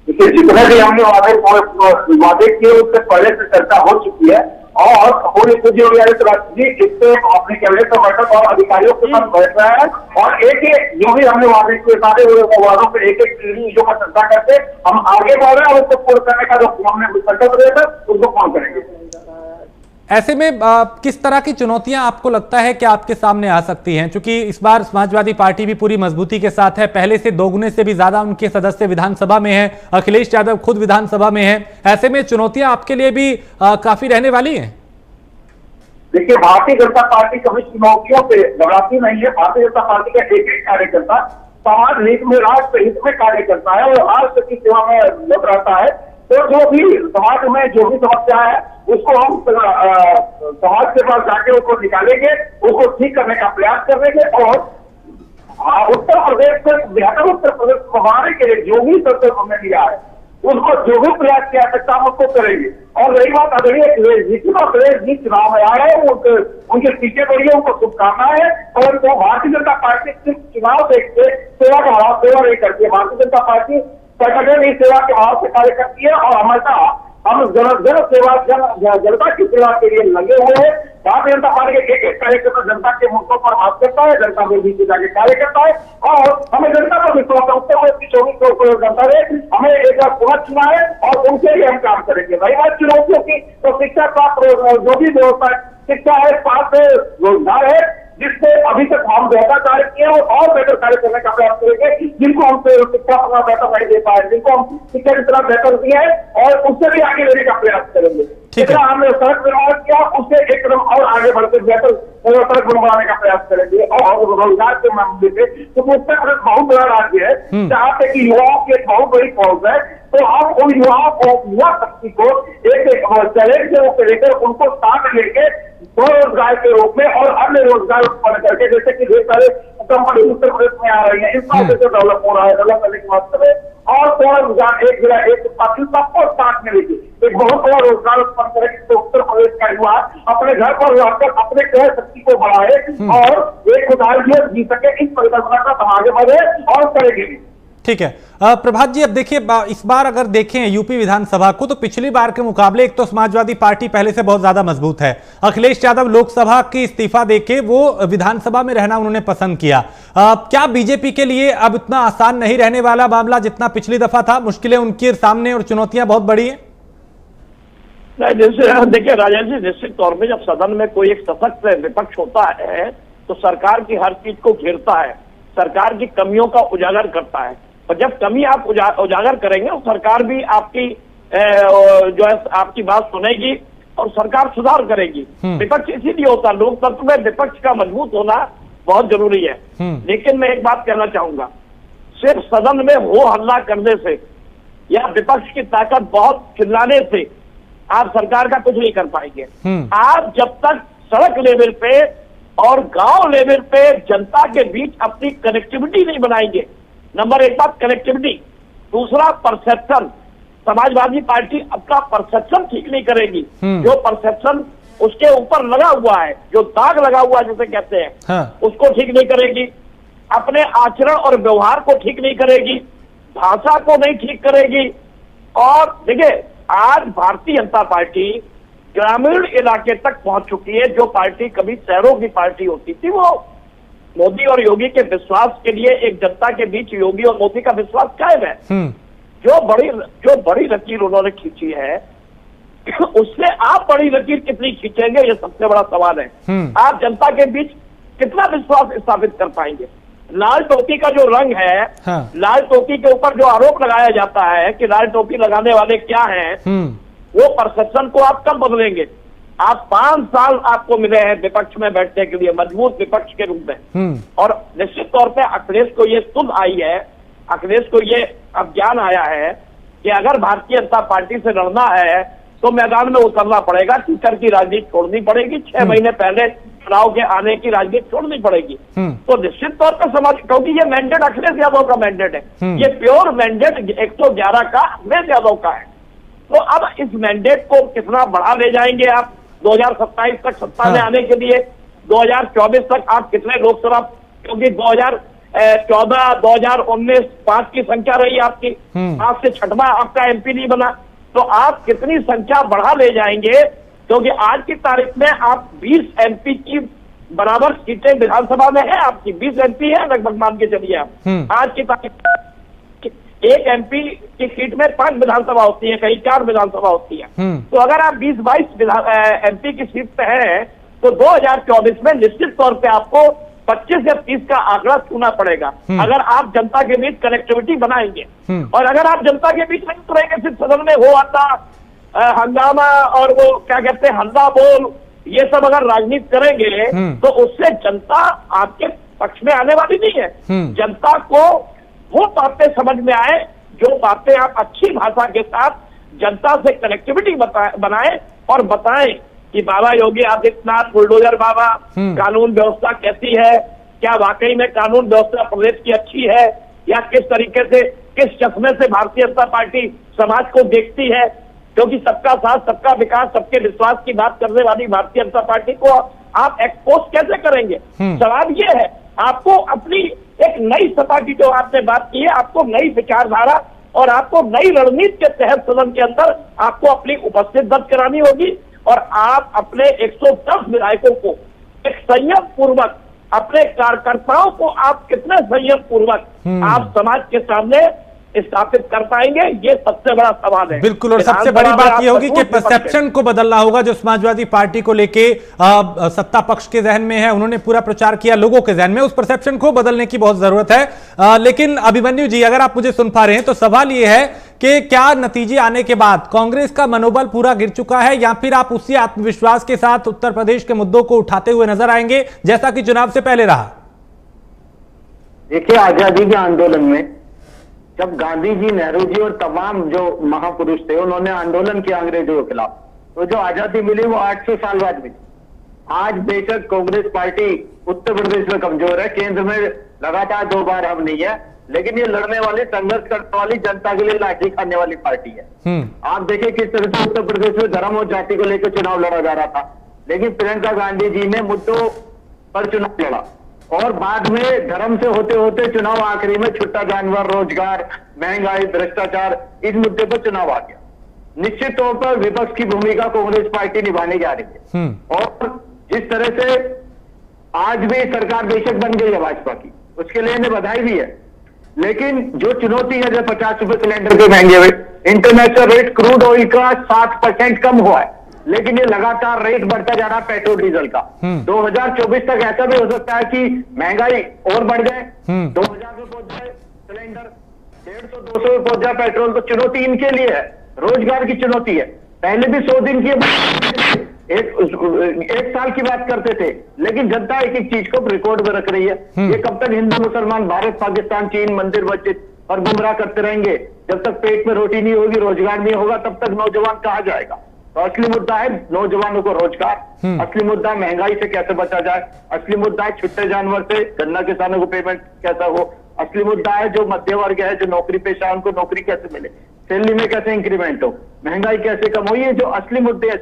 जितना भी हमने वादे किए उससे पहले से चर्चा हो चुकी है और इससे अपने कैबिनेट का बैठक और अधिकारियों के साथ बैठ रहा है और एक जो भी हमने वादे किए सारे वादों पर एक चीजों का चर्चा करके हम आगे बढ़ रहे हैं और उसको पूर्ण करने का जो हमने संकल्प लिया था उसको पूर्ण करेंगे। ऐसे में किस तरह की चुनौतियां आपको लगता है कि आपके सामने आ सकती हैं? क्योंकि इस बार समाजवादी पार्टी भी पूरी मजबूती के साथ है, पहले से 2 गुने से भी ज्यादा उनके सदस्य विधानसभा में हैं, अखिलेश यादव खुद विधानसभा में हैं। ऐसे में चुनौतियां आपके लिए भी काफी रहने वाली हैं। देखिए, भारतीय जनता पार्टी कभी चुनौतियों से घबराती नहीं है। भारतीय जनता पार्टी का एक कार्यकर्ता समाज हित में, राष्ट्र हित में कार्य करता है और राष्ट्र की सेवा में लग रहता है। तो जो भी समाज में जो भी समस्या है उसको हम समाज के पास जाके उसको निकालेंगे, उसको ठीक करने का प्रयास करेंगे और उत्तर प्रदेश से बेहतर उत्तर प्रदेश को बनाने के लिए जो भी संकल्प हमने लिया है उसको जो भी प्रयास की आवश्यकता हम उसको करेंगे। और रही बात अगली जी चुनाव में आ रहे हैं उनके पीछे बढ़िए, उनको शुभकामनाएं है और वो भारतीय जनता पार्टी सिर्फ चुनाव देखते सेवा का भाव सेवा नहीं करती है। भारतीय जनता पार्टी संगठन इस सेवा के भाव से कार्य करती है और हमेशा हम जन सेवा जनता की सेवा के लिए लगे हुए हैं। भारतीय जनता पार्टी के एक कार्यकर्ता जनता के मुद्दों पर बात करता है, जनता में भी जाके कार्य करता है और हमें जनता पर विश्वास है। उत्तर प्रदेश की 24 जनता ने हमें एक बार पुनः चुना है और उनके लिए हम काम करेंगे। रही बात चुनौतियों की, तो शिक्षा प्राप्त जो भी व्यवस्था शिक्षा है, स्वास्थ्य है, रोजगार है, जिससे अभी तक हम बेहतर कार्य किए और बेहतर कार्य करने का प्रयास करेंगे। जिनको हम शिक्षा बेहतर नहीं दे पाए, जिनको हम शिक्षा की तरह बेहतर दिए हैं और उससे भी आगे लेने का प्रयास करेंगे। जितना हमने सड़क निर्माण किया उससे एक कदम और आगे बढ़कर बेहतर सड़क बनाने का प्रयास करेंगे। और रोजगार के मामले में तो उत्तर प्रदेश बहुत बड़ा राज्य है जहाँ पे कि युवाओं की एक बहुत बड़ी पहुंच है। तो हम उन युवाओं को, युवा शक्ति को एक चैलेंज के रूप में लेकर उनको साथ लेके स्वरोजगार के रूप में और अन्य रोजगार उत्पन्न करके, जैसे कि ढेर सारे कंपनी उत्तर प्रदेश में आ रही है, इंफ्रास्ट्रक्चर डेवलप हो रहा है, डेवलप करने के वास्ते और स्वरोजगार एक जिला एक उत्पादन सबको साथ में लेके एक बहुत बड़ा रोजगार उत्पन्न करेगी। तो उत्तर प्रदेश का युवा अपने घर पर रहकर अपने क्रय शक्ति को बढ़ाए और एक खुशहाल जीवन जी सके, इस परिकल्पना का हम आगे बढ़े और करेंगे। ठीक है प्रभात जी, अब देखिए इस बार अगर देखें यूपी विधानसभा को तो पिछली बार के मुकाबले एक तो समाजवादी पार्टी पहले से बहुत ज्यादा मजबूत है। अखिलेश यादव लोकसभा की इस्तीफा देके वो विधानसभा में रहना उन्होंने पसंद किया। क्या बीजेपी के लिए अब इतना आसान नहीं रहने वाला मामला जितना पिछली दफा था? मुश्किलें उनके सामने और चुनौतियां बहुत बड़ी है। नहीं, जैसे देखिए राजेश जी, निश्चित तौर पर जब सदन में कोई एक सशक्त विपक्ष होता है तो सरकार की हर चीज को घेरता है, सरकार की कमियों का उजागर करता है। और जब कमी आप उजागर करेंगे तो सरकार भी आपकी जो है आपकी बात सुनेगी और सरकार सुधार करेगी। विपक्ष इसीलिए होता है, लोकतंत्र में विपक्ष का मजबूत होना बहुत जरूरी है। लेकिन मैं एक बात कहना चाहूंगा, सिर्फ सदन में हो हल्ला करने से या विपक्ष की ताकत बहुत चिल्लाने से आप सरकार का कुछ नहीं कर पाएंगे। आप जब तक सड़क लेवल पे और गांव लेवल पे जनता के बीच अपनी कनेक्टिविटी नहीं बनाएंगे, नंबर एक बात कनेक्टिविटी, दूसरा परसेप्शन, समाजवादी पार्टी अपना परसेप्शन ठीक नहीं करेगी। जो परसेप्शन उसके ऊपर लगा हुआ है, जो दाग लगा हुआ है जिसे कहते हैं, उसको ठीक नहीं करेगी, अपने आचरण और व्यवहार को ठीक नहीं करेगी, भाषा को नहीं ठीक करेगी। और देखिए आज भारतीय जनता पार्टी ग्रामीण इलाके तक पहुंच चुकी है। जो पार्टी कभी शहरों की पार्टी होती थी, वो मोदी और योगी के विश्वास के लिए एक जनता के बीच योगी और मोदी का विश्वास कायम है। जो बड़ी लकीर उन्होंने खींची है उससे आप बड़ी लकीर कितनी खींचेंगे, ये सबसे बड़ा सवाल है। आप जनता के बीच कितना विश्वास स्थापित कर पाएंगे? लाल टोपी का जो रंग है, लाल टोपी के ऊपर जो आरोप लगाया जाता है कि लाल टोपी लगाने वाले क्या हैं, वो परसेप्शन को आप कब बदलेंगे? आप 5 साल आपको मिले हैं विपक्ष में बैठने के लिए, मजबूत विपक्ष के रूप में। और निश्चित तौर पे अखिलेश को ये सुध आई है, अखिलेश को ये अब ज्ञान आया है कि अगर भारतीय जनता पार्टी से लड़ना है तो मैदान में उतरना पड़ेगा, टीचर की राजनीति छोड़नी पड़ेगी, 6 महीने पहले चुनाव के आने की राजनीति छोड़नी पड़ेगी। तो निश्चित तौर पर समाज, क्योंकि ये मैंडेट अखिलेश यादव का मैंडेट है, ये प्योर मैंडेट 111 का अखिलेश यादव का है। तो अब इस मैंडेट को कितना बढ़ा ले जाएंगे आप 2027 तक सत्ता में आने के लिए? 2024 तक आप कितने लोकसभा, क्योंकि 2014, 2019 5 की संख्या रही आपकी, 5 से 6वां आपका एमपी नहीं बना, तो आप कितनी संख्या बढ़ा ले जाएंगे? क्योंकि आज की तारीख में आप 20 एमपी की बराबर सीटें विधानसभा में है आपकी, 20 एमपी है लगभग, मान के चलिए आप। आज की तारीख एक एमपी की सीट में 5 विधानसभा होती है, कहीं 4 विधानसभा होती है। तो अगर आप 20-22 एमपी की सीट पे हैं तो 2024 में निश्चित तौर पे आपको 25 या 30 का आंकड़ा छूना पड़ेगा, अगर आप जनता के बीच कनेक्टिविटी बनाएंगे। और अगर आप जनता के बीच नहीं उतरेंगे, सिर्फ सदन में हो आता हंगामा और वो क्या कहते हैं हल्ला बोल, ये सब अगर राजनीति करेंगे तो उससे जनता आपके पक्ष में आने वाली नहीं है। जनता को वो बातें समझ में आए जो बातें आप अच्छी भाषा के साथ जनता से कनेक्टिविटी बनाए और बताएं कि बाबा योगी आदित्यनाथ बुलडोजर बाबा, कानून व्यवस्था कैसी है, क्या वाकई में कानून व्यवस्था प्रदेश की अच्छी है, या किस तरीके से, किस चश्मे से भारतीय जनता पार्टी समाज को देखती है। क्योंकि सबका साथ, सबका विकास, सबके विश्वास की बात करने वाली भारतीय जनता पार्टी को आप एक्सपोज कैसे करेंगे? सवाल ये है, आपको अपनी एक नई सत्ता की जो आपने बात की है, आपको नई विचारधारा और आपको नई रणनीति के तहत सदन के अंदर आपको अपनी उपस्थिति दर्ज करानी होगी। और आप अपने 110 विधायकों को एक संयम पूर्वक, अपने कार्यकर्ताओं को आप कितने संयम पूर्वक आप समाज के सामने स्थापित कर पाएंगे, ये सबसे बड़ा सवाल है। बिल्कुल, और सबसे बड़ी बात ये होगी कि परसेप्शन को बदलना होगा जो समाजवादी पार्टी को लेके सत्ता पक्ष के जहन में है। उन्होंने पूरा प्रचार किया लोगों के जहन में, उस परसेप्शन को बदलने की बहुत जरूरत है। लेकिन अभिमन्यु जी, अगर आप मुझे सुन पा रहे हैं तो सवाल ये है कि क्या नतीजे आने के बाद कांग्रेस का मनोबल पूरा गिर चुका है, या फिर आप उसी आत्मविश्वास के साथ उत्तर प्रदेश के मुद्दों को उठाते हुए नजर आएंगे जैसा कि चुनाव से पहले रहा? देखिए, आजादी के आंदोलन में जब गांधी जी, नेहरू जी और तमाम जो महापुरुष थे उन्होंने आंदोलन किया अंग्रेजों के खिलाफ, तो जो आजादी मिली वो 800 साल बाद मिली। आज बेशक कांग्रेस पार्टी उत्तर प्रदेश में कमजोर है, केंद्र में लगातार 2 बार हम नहीं है, लेकिन ये लड़ने वाली, संघर्ष करने वाली, जनता के लिए लाठी खाने वाली पार्टी है। आप देखिए किस तरह से उत्तर प्रदेश में धर्म और जाति को लेकर चुनाव लड़ा जा रहा था, लेकिन प्रियंका गांधी जी ने मुद्दों पर चुनाव लड़ा और बाद में धर्म से होते होते चुनाव आखिरी में छुट्टा जानवर, रोजगार, महंगाई, भ्रष्टाचार, इस मुद्दे पर चुनाव आ गया। निश्चित तौर पर विपक्ष की भूमिका कांग्रेस पार्टी निभाने जा रही है और जिस तरह से आज भी सरकार बेशक बन गई है भाजपा की, उसके लिए इन्हें बधाई भी है, लेकिन जो चुनौती है, जो 50 रुपए सिलेंडर के महंगे हुए, इंटरनेशनल रेट क्रूड ऑयल का 60% कम हुआ है, लेकिन ये लगातार रेट बढ़ता जा रहा है पेट्रोल डीजल का। 2024 तक ऐसा भी हो सकता है कि महंगाई और बढ़ जाए, 2000 पे पहुंच जाए सिलेंडर, 150-200 पे पहुंच जाए पेट्रोल। तो चुनौती इनके लिए है, रोजगार की चुनौती है। पहले भी 100 दिन की एक साल की बात करते थे, लेकिन जनता एक एक चीज को रिकॉर्ड में रख रही है। ये कब तक हिंदू मुसलमान, भारत पाकिस्तान, चीन, मंदिर मस्जिद और गुमराह करते रहेंगे? जब तक पेट में रोटी नहीं होगी, रोजगार नहीं होगा, तब तक नौजवान कहाँ जाएगा? तो असली मुद्दा है नौजवानों को रोजगार, असली मुद्दा महंगाई से कैसे बचा जाए, असली मुद्दा है छुट्टे जानवर से गन्ना किसानों को पेमेंट कैसा हो, असली मुद्दा है जो मध्य वर्ग है, जो नौकरी पेशा है, उनको नौकरी कैसे मिले, सैलरी में कैसे इंक्रीमेंट हो, महंगाई कैसे कम हो। ये जो असली मुद्दे हैं,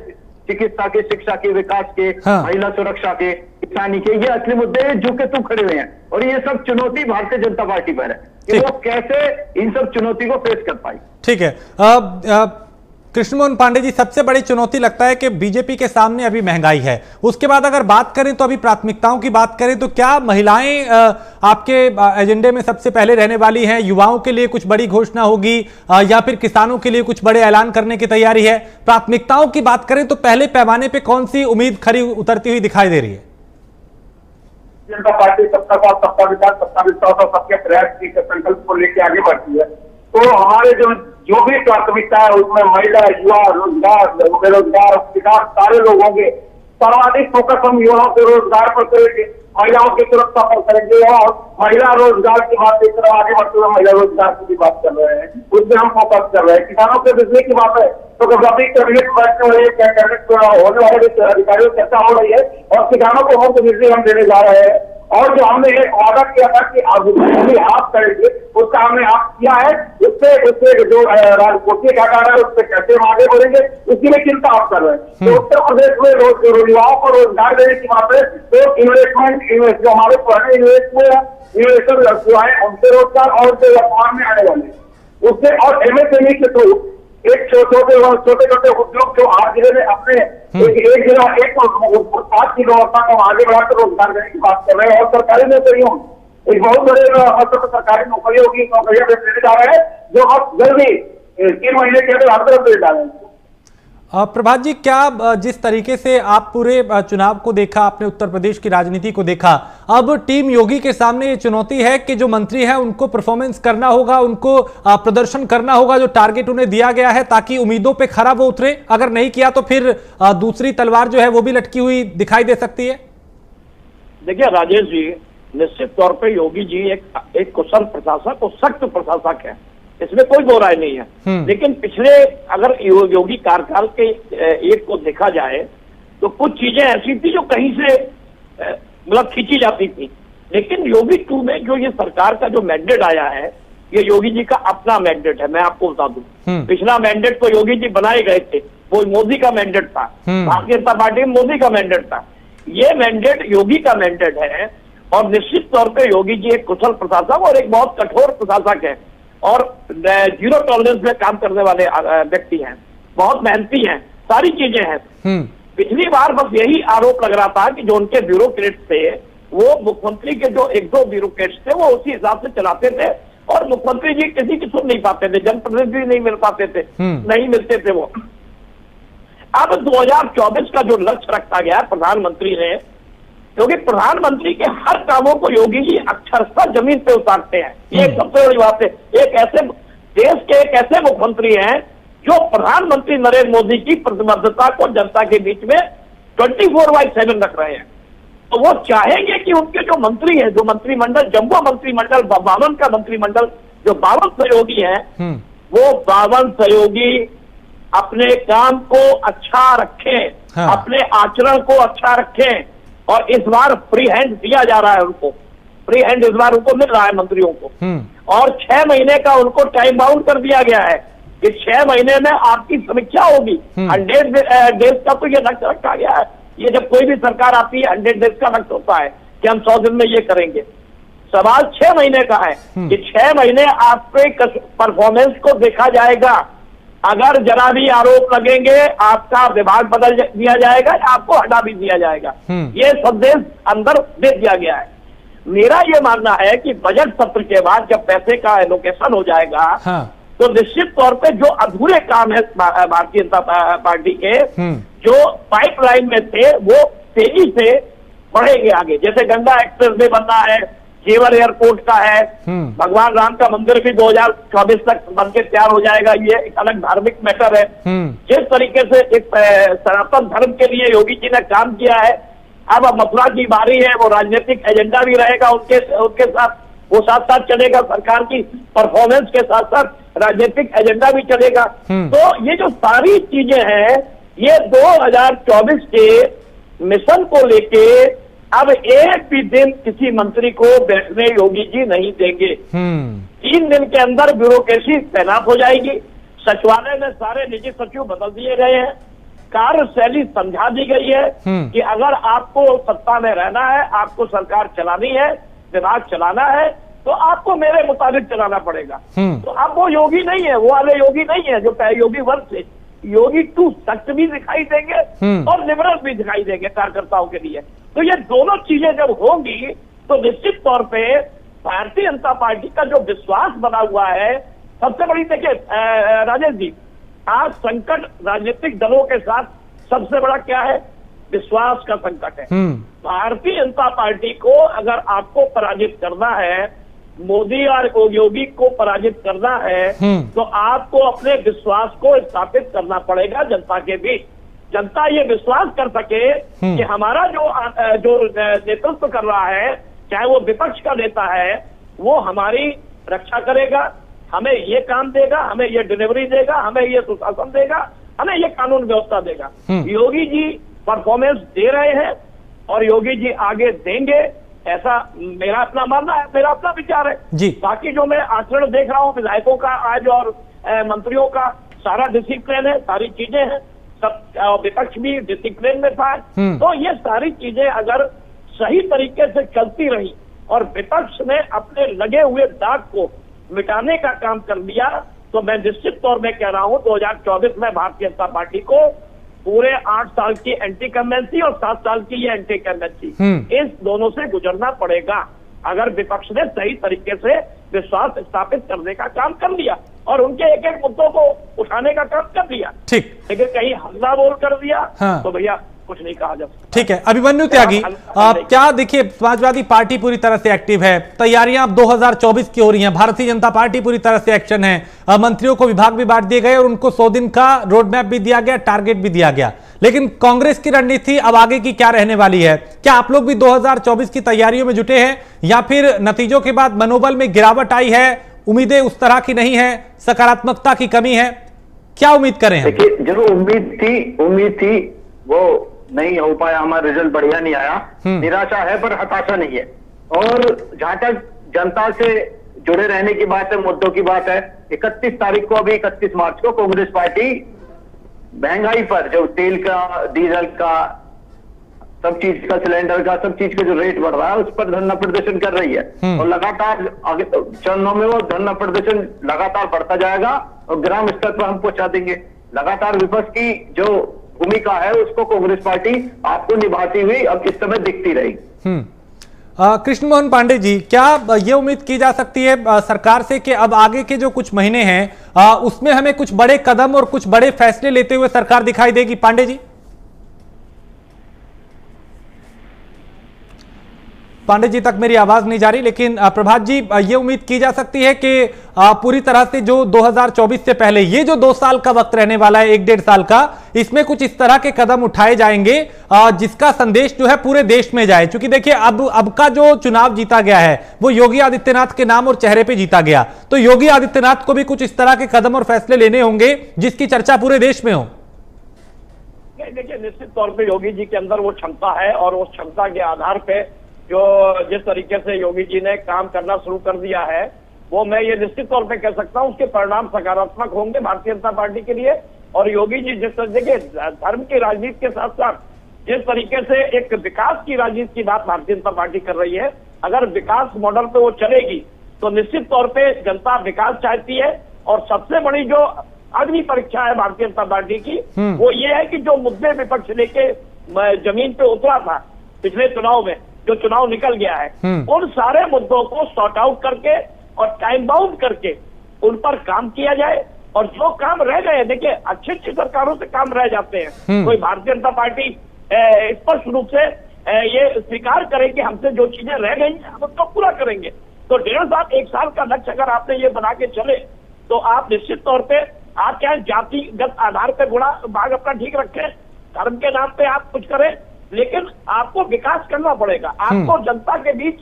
चिकित्सा के, शिक्षा के, विकास के, महिला सुरक्षा के, किसानी के, ये असली मुद्दे झुके तू खड़े हुए हैं और ये सब चुनौती भारतीय जनता पार्टी पर है कि वो कैसे इन सब चुनौती को फेस कर पाई। ठीक है, कृष्णमोहन पांडे जी, सबसे बड़ी चुनौती लगता है कि बीजेपी के सामने अभी महंगाई है। उसके बाद अगर बात करें तो अभी प्राथमिकताओं की बात करें तो क्या महिलाएं आपके एजेंडे में सबसे पहले रहने वाली हैं? युवाओं के लिए कुछ बड़ी घोषणा होगी या फिर किसानों के लिए कुछ बड़े ऐलान करने की तैयारी है? प्राथमिकताओं की बात करें तो पहले पैमाने पर कौन सी उम्मीद खरी उतरती हुई दिखाई दे रही है? जनता पार्टी सबका साथ, सबका विकास, सबका विश्वास और सबके प्रयास के संकल्प को लेकर आगे बढ़ती है। तो हमारे जो भी प्राथमिकता है उसमें महिला, युवा, रोजगार, बेरोजगार, किसान, सारे लोग होंगे। सर्वाधिक फोकस हम युवाओं के रोजगार पर करेंगे, महिलाओं की सुरक्षा पर करेंगे और महिला रोजगार की बात एक तरफ आगे बढ़ते हुए महिला रोजगार की भी बात कर रहे हैं, उसमें हम फोकस कर रहे हैं। किसानों के बिजली की बात है तो अभी कैबिनेट बैठने वाले कैबिनेट होने वाले अधिकारियों की चर्चा हो रही है और किसानों को मुफ्त बिजली हम देने जा रहे हैं। और जो हमने एक वादा किया था कि आप करेंगे, उसका हमने आप किया है। उससे जो राजकोषीय घाटा है उससे कैसे हम आगे बढ़ेंगे, उसकी में चिंता आप कर रहे हैं। तो उत्तर प्रदेश में युवाओं को रोजगार देने की बात है तो इन्वेस्टमेंट जो हमारे पुराने इन्वेस्टर जो है उनसे रोजगार और जो वर्तमान में आने वाले उससे, और MSME के थ्रू एक छोटे छोटे उद्योग जो आज जिले में अपने एक जिला 5 किलो को आगे बढ़ाकर रोजगार देने की बात कर रहे हैं। और सरकारी नौकरियों, एक बहुत बड़े सरकारी नौकरियों की नौकरियां देने जा रहे हैं जो अब जल्दी 3 महीने के अंदर हर तरफ दे जा रहे हैं। प्रभात जी, क्या जिस तरीके से आप पूरे चुनाव को देखा, आपने उत्तर प्रदेश की राजनीति को देखा, अब टीम योगी के सामने ये चुनौती है कि जो मंत्री हैं उनको परफॉर्मेंस करना होगा, उनको प्रदर्शन करना होगा जो टारगेट उन्हें दिया गया है, ताकि उम्मीदों पे खरा वो उतरे। अगर नहीं किया तो फिर दूसरी तलवार जो है वो भी लटकी हुई दिखाई दे सकती है। देखिए राजेश जी, निश्चित तौर पर योगी जी एक कुशल प्रशासक और सख्त प्रशासक है, इसमें कोई दो राय नहीं है। लेकिन पिछले अगर योगी कार्यकाल के एक को देखा जाए तो कुछ चीजें ऐसी थी जो कहीं से मतलब खींची जाती थी, लेकिन योगी 2 में जो ये सरकार का जो मैंडेट आया है, ये योगी जी का अपना मैंडेट है। मैं आपको बता दूं, पिछला मैंडेट तो योगी जी बनाए गए थे, वो मोदी का मैंडेट था, भारतीय जनता पार्टी में मोदी का मैंडेट था। ये मैंडेट योगी का मैंडेट है और निश्चित तौर पर योगी जी एक कुशल प्रशासक और एक बहुत कठोर प्रशासक है और 0 टॉलरेंस में काम करने वाले व्यक्ति हैं, बहुत मेहनती हैं, सारी चीजें हैं। पिछली बार बस यही आरोप लग रहा था कि जो उनके ब्यूरोक्रेट्स थे वो मुख्यमंत्री के जो 1-2 ब्यूरोक्रेट्स थे वो उसी हिसाब से चलाते थे और मुख्यमंत्री जी किसी की सुन नहीं पाते थे, जनप्रतिनिधि नहीं मिल पाते थे, नहीं मिलते थे वो। अब 2024 का जो लक्ष्य रखा गया प्रधानमंत्री ने, क्योंकि प्रधानमंत्री के हर कामों को योगी जी अक्षरशः जमीन पे उतारते हैं, ये सबसे बड़ी बात है। एक ऐसे देश के एक ऐसे मुख्यमंत्री हैं जो प्रधानमंत्री नरेंद्र मोदी की प्रतिबद्धता को जनता के बीच में 24/7 रख रहे हैं। तो वो चाहेंगे कि उनके जो मंत्री हैं, जो मंत्रिमंडल, जम्बो मंत्रिमंडल 52 का मंत्रिमंडल, जो 52 सहयोगी हैं, वो 52 सहयोगी अपने काम को अच्छा रखें, हाँ। अपने आचरण को अच्छा रखें। और इस बार फ्री हैंड दिया जा रहा है उनको, फ्री हैंड इस बार उनको मिल रहा है मंत्रियों को। और 6 महीने का उनको टाइम बाउंड कर दिया गया है कि 6 महीने में आपकी समीक्षा होगी। 100 डेज का तो ये लक्ष्य रखा गया है। ये जब कोई भी सरकार आती है 100 डेज का लक्ष्य होता है कि हम 100 दिन में ये करेंगे। सवाल 6 महीने का है कि 6 महीने आपके परफॉर्मेंस को देखा जाएगा। अगर जरा भी आरोप लगेंगे आपका विभाग बदल दिया जाएगा या आपको हटा भी दिया जाएगा। ये संदेश अंदर दे दिया गया है। मेरा ये मानना है कि बजट सत्र के बाद जब पैसे का एलोकेशन हो जाएगा, हाँ। तो निश्चित तौर पे जो अधूरे काम है भारतीय जनता पार्टी के, जो पाइपलाइन में थे, वो तेजी से बढ़ेंगे आगे। जैसे गंगा एक्सप्रेस वे बनना है, जेवर एयरपोर्ट का है, भगवान राम का मंदिर भी 2024 तक बनके तैयार हो जाएगा। ये एक अलग धार्मिक मैटर है। जिस तरीके से एक सनातन धर्म के लिए योगी जी ने काम किया है, अब मथुरा की बारी है, वो राजनीतिक एजेंडा भी रहेगा उनके साथ, वो साथ साथ चलेगा। सरकार की परफॉर्मेंस के साथ साथ राजनीतिक एजेंडा भी चलेगा। तो ये जो सारी चीजें हैं, ये 2024 के मिशन को लेके अब एक भी दिन किसी मंत्री को बैठने योगी जी नहीं देंगे। 3 दिन के अंदर ब्यूरोक्रेसी तैनात हो जाएगी। सचिवालय में सारे निजी सचिव बदल दिए गए हैं। कार्यशैली समझा दी गई है कि अगर आपको सत्ता में रहना है, आपको सरकार चलानी है, विभाग चलाना है, तो आपको मेरे मुताबिक चलाना पड़ेगा। तो अब वो योगी नहीं है, वो वाले योगी नहीं है जो योगी वर्ग से। योगी 2 सख्त भी दिखाई देंगे और लिबरल भी दिखाई देंगे कार्यकर्ताओं के लिए। तो ये दोनों चीजें जब होंगी तो निश्चित तौर पे भारतीय जनता पार्टी का जो विश्वास बना हुआ है, सबसे बड़ी देखिए राजेश जी, आज संकट राजनीतिक दलों के साथ सबसे बड़ा क्या है? विश्वास का संकट है। भारतीय जनता पार्टी को अगर आपको पराजित करना है, मोदी और योगी को पराजित करना है, तो आपको अपने विश्वास को स्थापित करना पड़ेगा जनता के बीच। जनता ये विश्वास कर सके कि हमारा जो नेतृत्व कर रहा है, चाहे वो विपक्ष का नेता है, वो हमारी रक्षा करेगा, हमें ये काम देगा, हमें ये डिलीवरी देगा, हमें ये सुशासन देगा, हमें ये कानून व्यवस्था देगा। योगी जी परफॉर्मेंस दे रहे हैं और योगी जी आगे देंगे, ऐसा मेरा अपना मानना है, मेरा अपना विचार है जी। बाकी जो मैं आचरण देख रहा हूँ विधायकों का आज और मंत्रियों का, सारा डिसिप्लिन है, सारी चीजें हैं, सब विपक्ष भी डिसिप्लिन में था। तो ये सारी चीजें अगर सही तरीके से चलती रही और विपक्ष ने अपने लगे हुए दाग को मिटाने का काम कर दिया, तो मैं निश्चित तौर में कह रहा हूं 2024 में भारतीय जनता पार्टी को पूरे 8 साल की एंटी कमेंसी और 7 साल की ये एंटी कमेंसी, इस दोनों से गुजरना पड़ेगा अगर विपक्ष ने सही तरीके से विश्वास स्थापित करने का काम कर लिया और उनके एक एक मुद्दों को उठाने का काम कर लिया। ठीक, लेकिन कहीं हल्ला बोल कर दिया तो भैया कुछ नहीं कहा जा सकता। ठीक है, अभिमन्यु त्यागी, क्या देखिए समाजवादी पार्टी पूरी तरह से एक्टिव है, तैयारियां अब 2024 की हो रही हैं, भारतीय जनता पार्टी पूरी तरह से एक्शन है, मंत्रियों को विभाग भी बांट दिए गए और उनको 100 दिन का रोड मैप भी दिया गया, टारगेट भी दिया गया। लेकिन कांग्रेस की रणनीति अब आगे की क्या रहने वाली है? क्या आप लोग भी 2024 की तैयारियों में जुटे हैं या फिर नतीजों के बाद मनोबल में गिरावट आई है, उम्मीदें उस तरह की नहीं है, सकारात्मकता की कमी है? क्या उम्मीद करें? देखिए, जो उम्मीद थी वो नहीं हो पाया, हमारा रिजल्ट बढ़िया नहीं आया। निराशा है पर हताशा नहीं है। और जहां तक जनता से जुड़े रहने की बात है, मुद्दों की बात है, 31 तारीख को, अभी 31 मार्च को कांग्रेस पार्टी महंगाई पर, जो तेल का, डीजल का, सब चीज का, सिलेंडर का, सब चीज का जो रेट बढ़ रहा है उस पर धरना प्रदर्शन कर रही है और लगातार आगे चरणों में वो धरना प्रदर्शन लगातार बढ़ता जाएगा और ग्राम स्तर पर हम पहुंचा देंगे। लगातार विपक्ष की जो भूमिका है उसको कांग्रेस पार्टी आपको निभाती हुई अब इस समय दिखती रहेगी। कृष्ण मोहन पांडे जी, क्या ये उम्मीद की जा सकती है सरकार से कि अब आगे के जो कुछ महीने हैं उसमें हमें कुछ बड़े कदम और कुछ बड़े फैसले लेते हुए सरकार दिखाई देगी? पांडे जी, पांडे जी तक मेरी आवाज नहीं जा रही, लेकिन प्रभात जी, ये उम्मीद की जा सकती है कि पूरी तरह से जो 2024 से पहले ये जो 2 साल का वक्त रहने वाला है, 1-1.5 साल का, इसमें कुछ इस तरह के कदम उठाए जाएंगे जिसका संदेश जो है पूरे देश में जाए। क्योंकि देखिए अब का जो चुनाव जीता गया है वो योगी आदित्यनाथ के नाम और चेहरे पे जीता गया, तो योगी आदित्यनाथ को भी कुछ इस तरह के कदम और फैसले लेने होंगे जिसकी चर्चा पूरे देश में हो। देखिए, निश्चित तौर पर योगी जी के अंदर वो क्षमता है और उस क्षमता के आधार पर जो जिस तरीके से योगी जी ने काम करना शुरू कर दिया है, वो मैं ये निश्चित तौर पे कह सकता हूँ उसके परिणाम सकारात्मक होंगे भारतीय जनता पार्टी के लिए। और योगी जी जिस तरीके के धर्म की राजनीति के साथ साथ जिस तरीके से एक विकास की राजनीति की बात भारतीय जनता पार्टी कर रही है, अगर विकास मॉडल पे वो चलेगी तो निश्चित तौर पे जनता विकास चाहती है। और सबसे बड़ी जो अग्नि परीक्षा है भारतीय जनता पार्टी की, वो ये है कि जो मुद्दे विपक्ष लेके जमीन पे उतरा था पिछले चुनाव में, जो चुनाव निकल गया है, उन सारे मुद्दों को सॉर्ट आउट करके और टाइम बाउंड करके उन पर काम किया जाए। और जो काम रह गए, देखिए अच्छी अच्छी सरकारों से काम रह जाते हैं, कोई भारतीय जनता पार्टी स्पष्ट रूप से ये स्वीकार करे कि हमसे जो चीजें रह गई हम उसको पूरा करेंगे। तो 1.5 साल 1 साल का लक्ष्य अगर आपने ये बना के चले तो आप निश्चित तौर पे आप क्या जातिगत आधार पे गुणा भाग अपना ठीक रखें, धर्म के नाम पे आप कुछ करें, लेकिन आपको विकास करना पड़ेगा, आपको जनता के बीच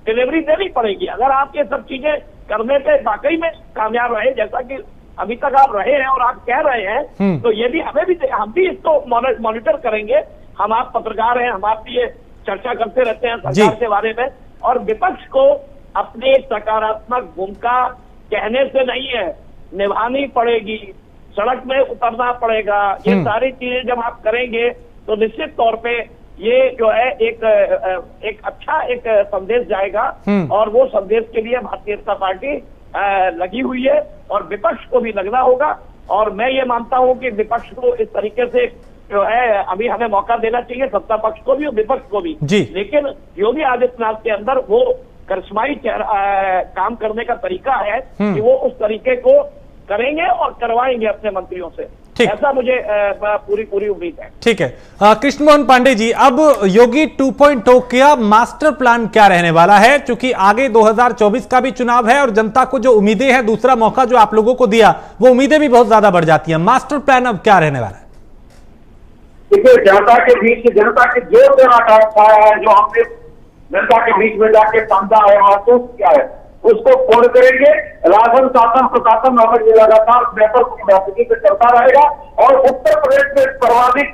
डिलीवरी देनी पड़ेगी। अगर आप ये सब चीजें करने पे वाकई में कामयाब रहे, जैसा कि अभी तक आप रहे हैं और आप कह रहे हैं, तो ये भी हम भी इसको मॉनिटर करेंगे। हम आप पत्रकार हैं, हम आप ये चर्चा करते रहते हैं सरकार के बारे में, और विपक्ष को अपनी सकारात्मक भूमिका कहने से नहीं है, निभानी पड़ेगी, सड़क में उतरना पड़ेगा। ये सारी चीजें जब आप करेंगे तो निश्चित तौर पे ये जो है एक अच्छा एक संदेश जाएगा। और वो संदेश के लिए भारतीय जनता पार्टी लगी हुई है और विपक्ष को भी लगना होगा। और मैं ये मानता हूं कि विपक्ष को इस तरीके से जो है अभी हमें मौका देना चाहिए, सत्ता पक्ष को भी और विपक्ष को भी। लेकिन योगी आदित्यनाथ के अंदर वो करिश्माई काम करने का तरीका है कि वो उस तरीके को करेंगे और करवाएंगे अपने मंत्रियों से, ऐसा मुझे पूरी उम्मीद है। ठीक है, कृष्ण मोहन पांडे जी, अब योगी 2.0 का मास्टर प्लान क्या रहने वाला है? क्योंकि आगे 2024 का भी चुनाव है और जनता को जो उम्मीदें हैं, दूसरा मौका जो आप लोगों को दिया, वो उम्मीदें भी बहुत ज्यादा बढ़ जाती हैं। मास्टर प्लान अब क्या रहने वाला है? देखिए, जनता के बीच जनता के जो देना चाहता है, जो हमने जनता के बीच में जाके समझा है, महसूस किया है, उसको पूर्ण करेंगे। राशन शासन प्रशासन हमें लगातार बेहतर कैपेसिटी पे चलता रहेगा और उत्तर प्रदेश में सर्वाधिक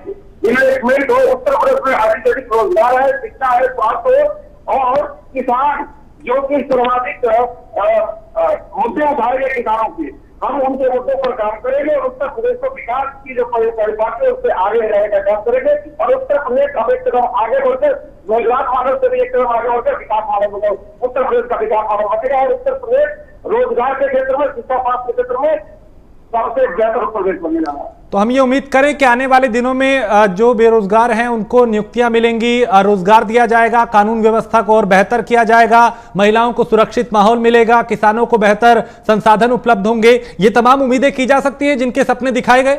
इन्वेस्टमेंट हो, उत्तर प्रदेश में अधिक रोजगार है, शिक्षा है, स्वास्थ्य हो और किसान जो कि सर्वाधिक मुद्दे उठाएंगे किसानों के, हम उनके मुद्दों पर काम करेंगे और उत्तर प्रदेश को विकास की जो परिभाषा है उससे आगे रहने का काम करेंगे। और उत्तर प्रदेश अब एक कदम आगे बढ़कर रोजगार मॉडल से भी एक कदम आगे बढ़कर विकास मॉडल होगा, उत्तर प्रदेश का विकास मॉडल बनेगा। और उत्तर प्रदेश रोजगार के क्षेत्र में, शिक्षा स्वास्थ्य के क्षेत्र में सबसे बेहतर प्रदेश बनेगा। तो हम ये उम्मीद करें कि आने वाले दिनों में जो बेरोजगार हैं उनको नियुक्तियां मिलेंगी, रोजगार दिया जाएगा, कानून व्यवस्था को और बेहतर किया जाएगा, महिलाओं को सुरक्षित माहौल मिलेगा, किसानों को बेहतर संसाधन उपलब्ध होंगे। ये तमाम उम्मीदें की जा सकती हैं जिनके सपने दिखाए गए।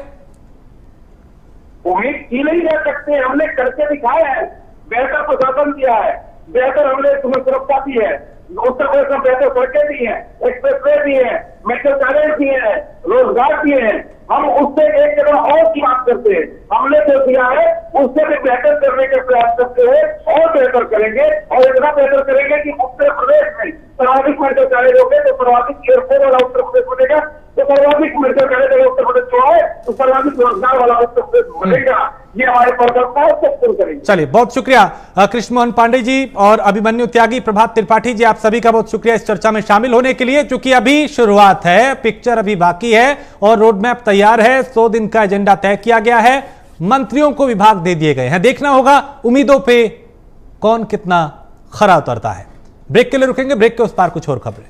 उम्मीद की नहीं जा सकती, हमने करके दिखाया है, बेहतर प्रशासन किया है, बेहतर हमने सुरक्षा दी है, उत्तर प्रदेश में बेहतर सड़कें दी है, एक्सप्रेसवे दी है, मेडिकल कॉलेज दिए हैं, रोजगार दिए हैं। हम उससे एक कदम और की बात करते हैं, हमने जो दिया है उससे भी बेहतर करने के प्रयास करते हैं और बेहतर करेंगे। और इतना बेहतर करेंगे कि उत्तर प्रदेश में सर्वाधिक मेडिकल कॉलेज होंगे तो सर्वाधिक एयरपोर्ट वाला उत्तर प्रदेश बनेगा, तो सर्वाधिक मेडिकल कॉलेज अगर उत्तर प्रदेश को है तो सर्वाधिक रोजगार वाला उत्तर प्रदेश बनेगा। ये हमारे परिकल्पना है, उसको पूर्ण करेंगे। चलिए, बहुत शुक्रिया कृष्ण मोहन पांडे जी और अभिमन्यु त्यागी, प्रभात त्रिपाठी जी, आप सभी का बहुत शुक्रिया इस चर्चा में शामिल होने के लिए। क्योंकि अभी शुरुआत है, पिक्चर अभी बाकी है और रोड मैप तैयार है, 100 दिन का एजेंडा तय किया गया है, मंत्रियों को विभाग दे दिए गए हैं। देखना होगा उम्मीदों पे कौन कितना खरा उतरता है। ब्रेक के लिए रुकेंगे, ब्रेक के उस पार कुछ और खबरें।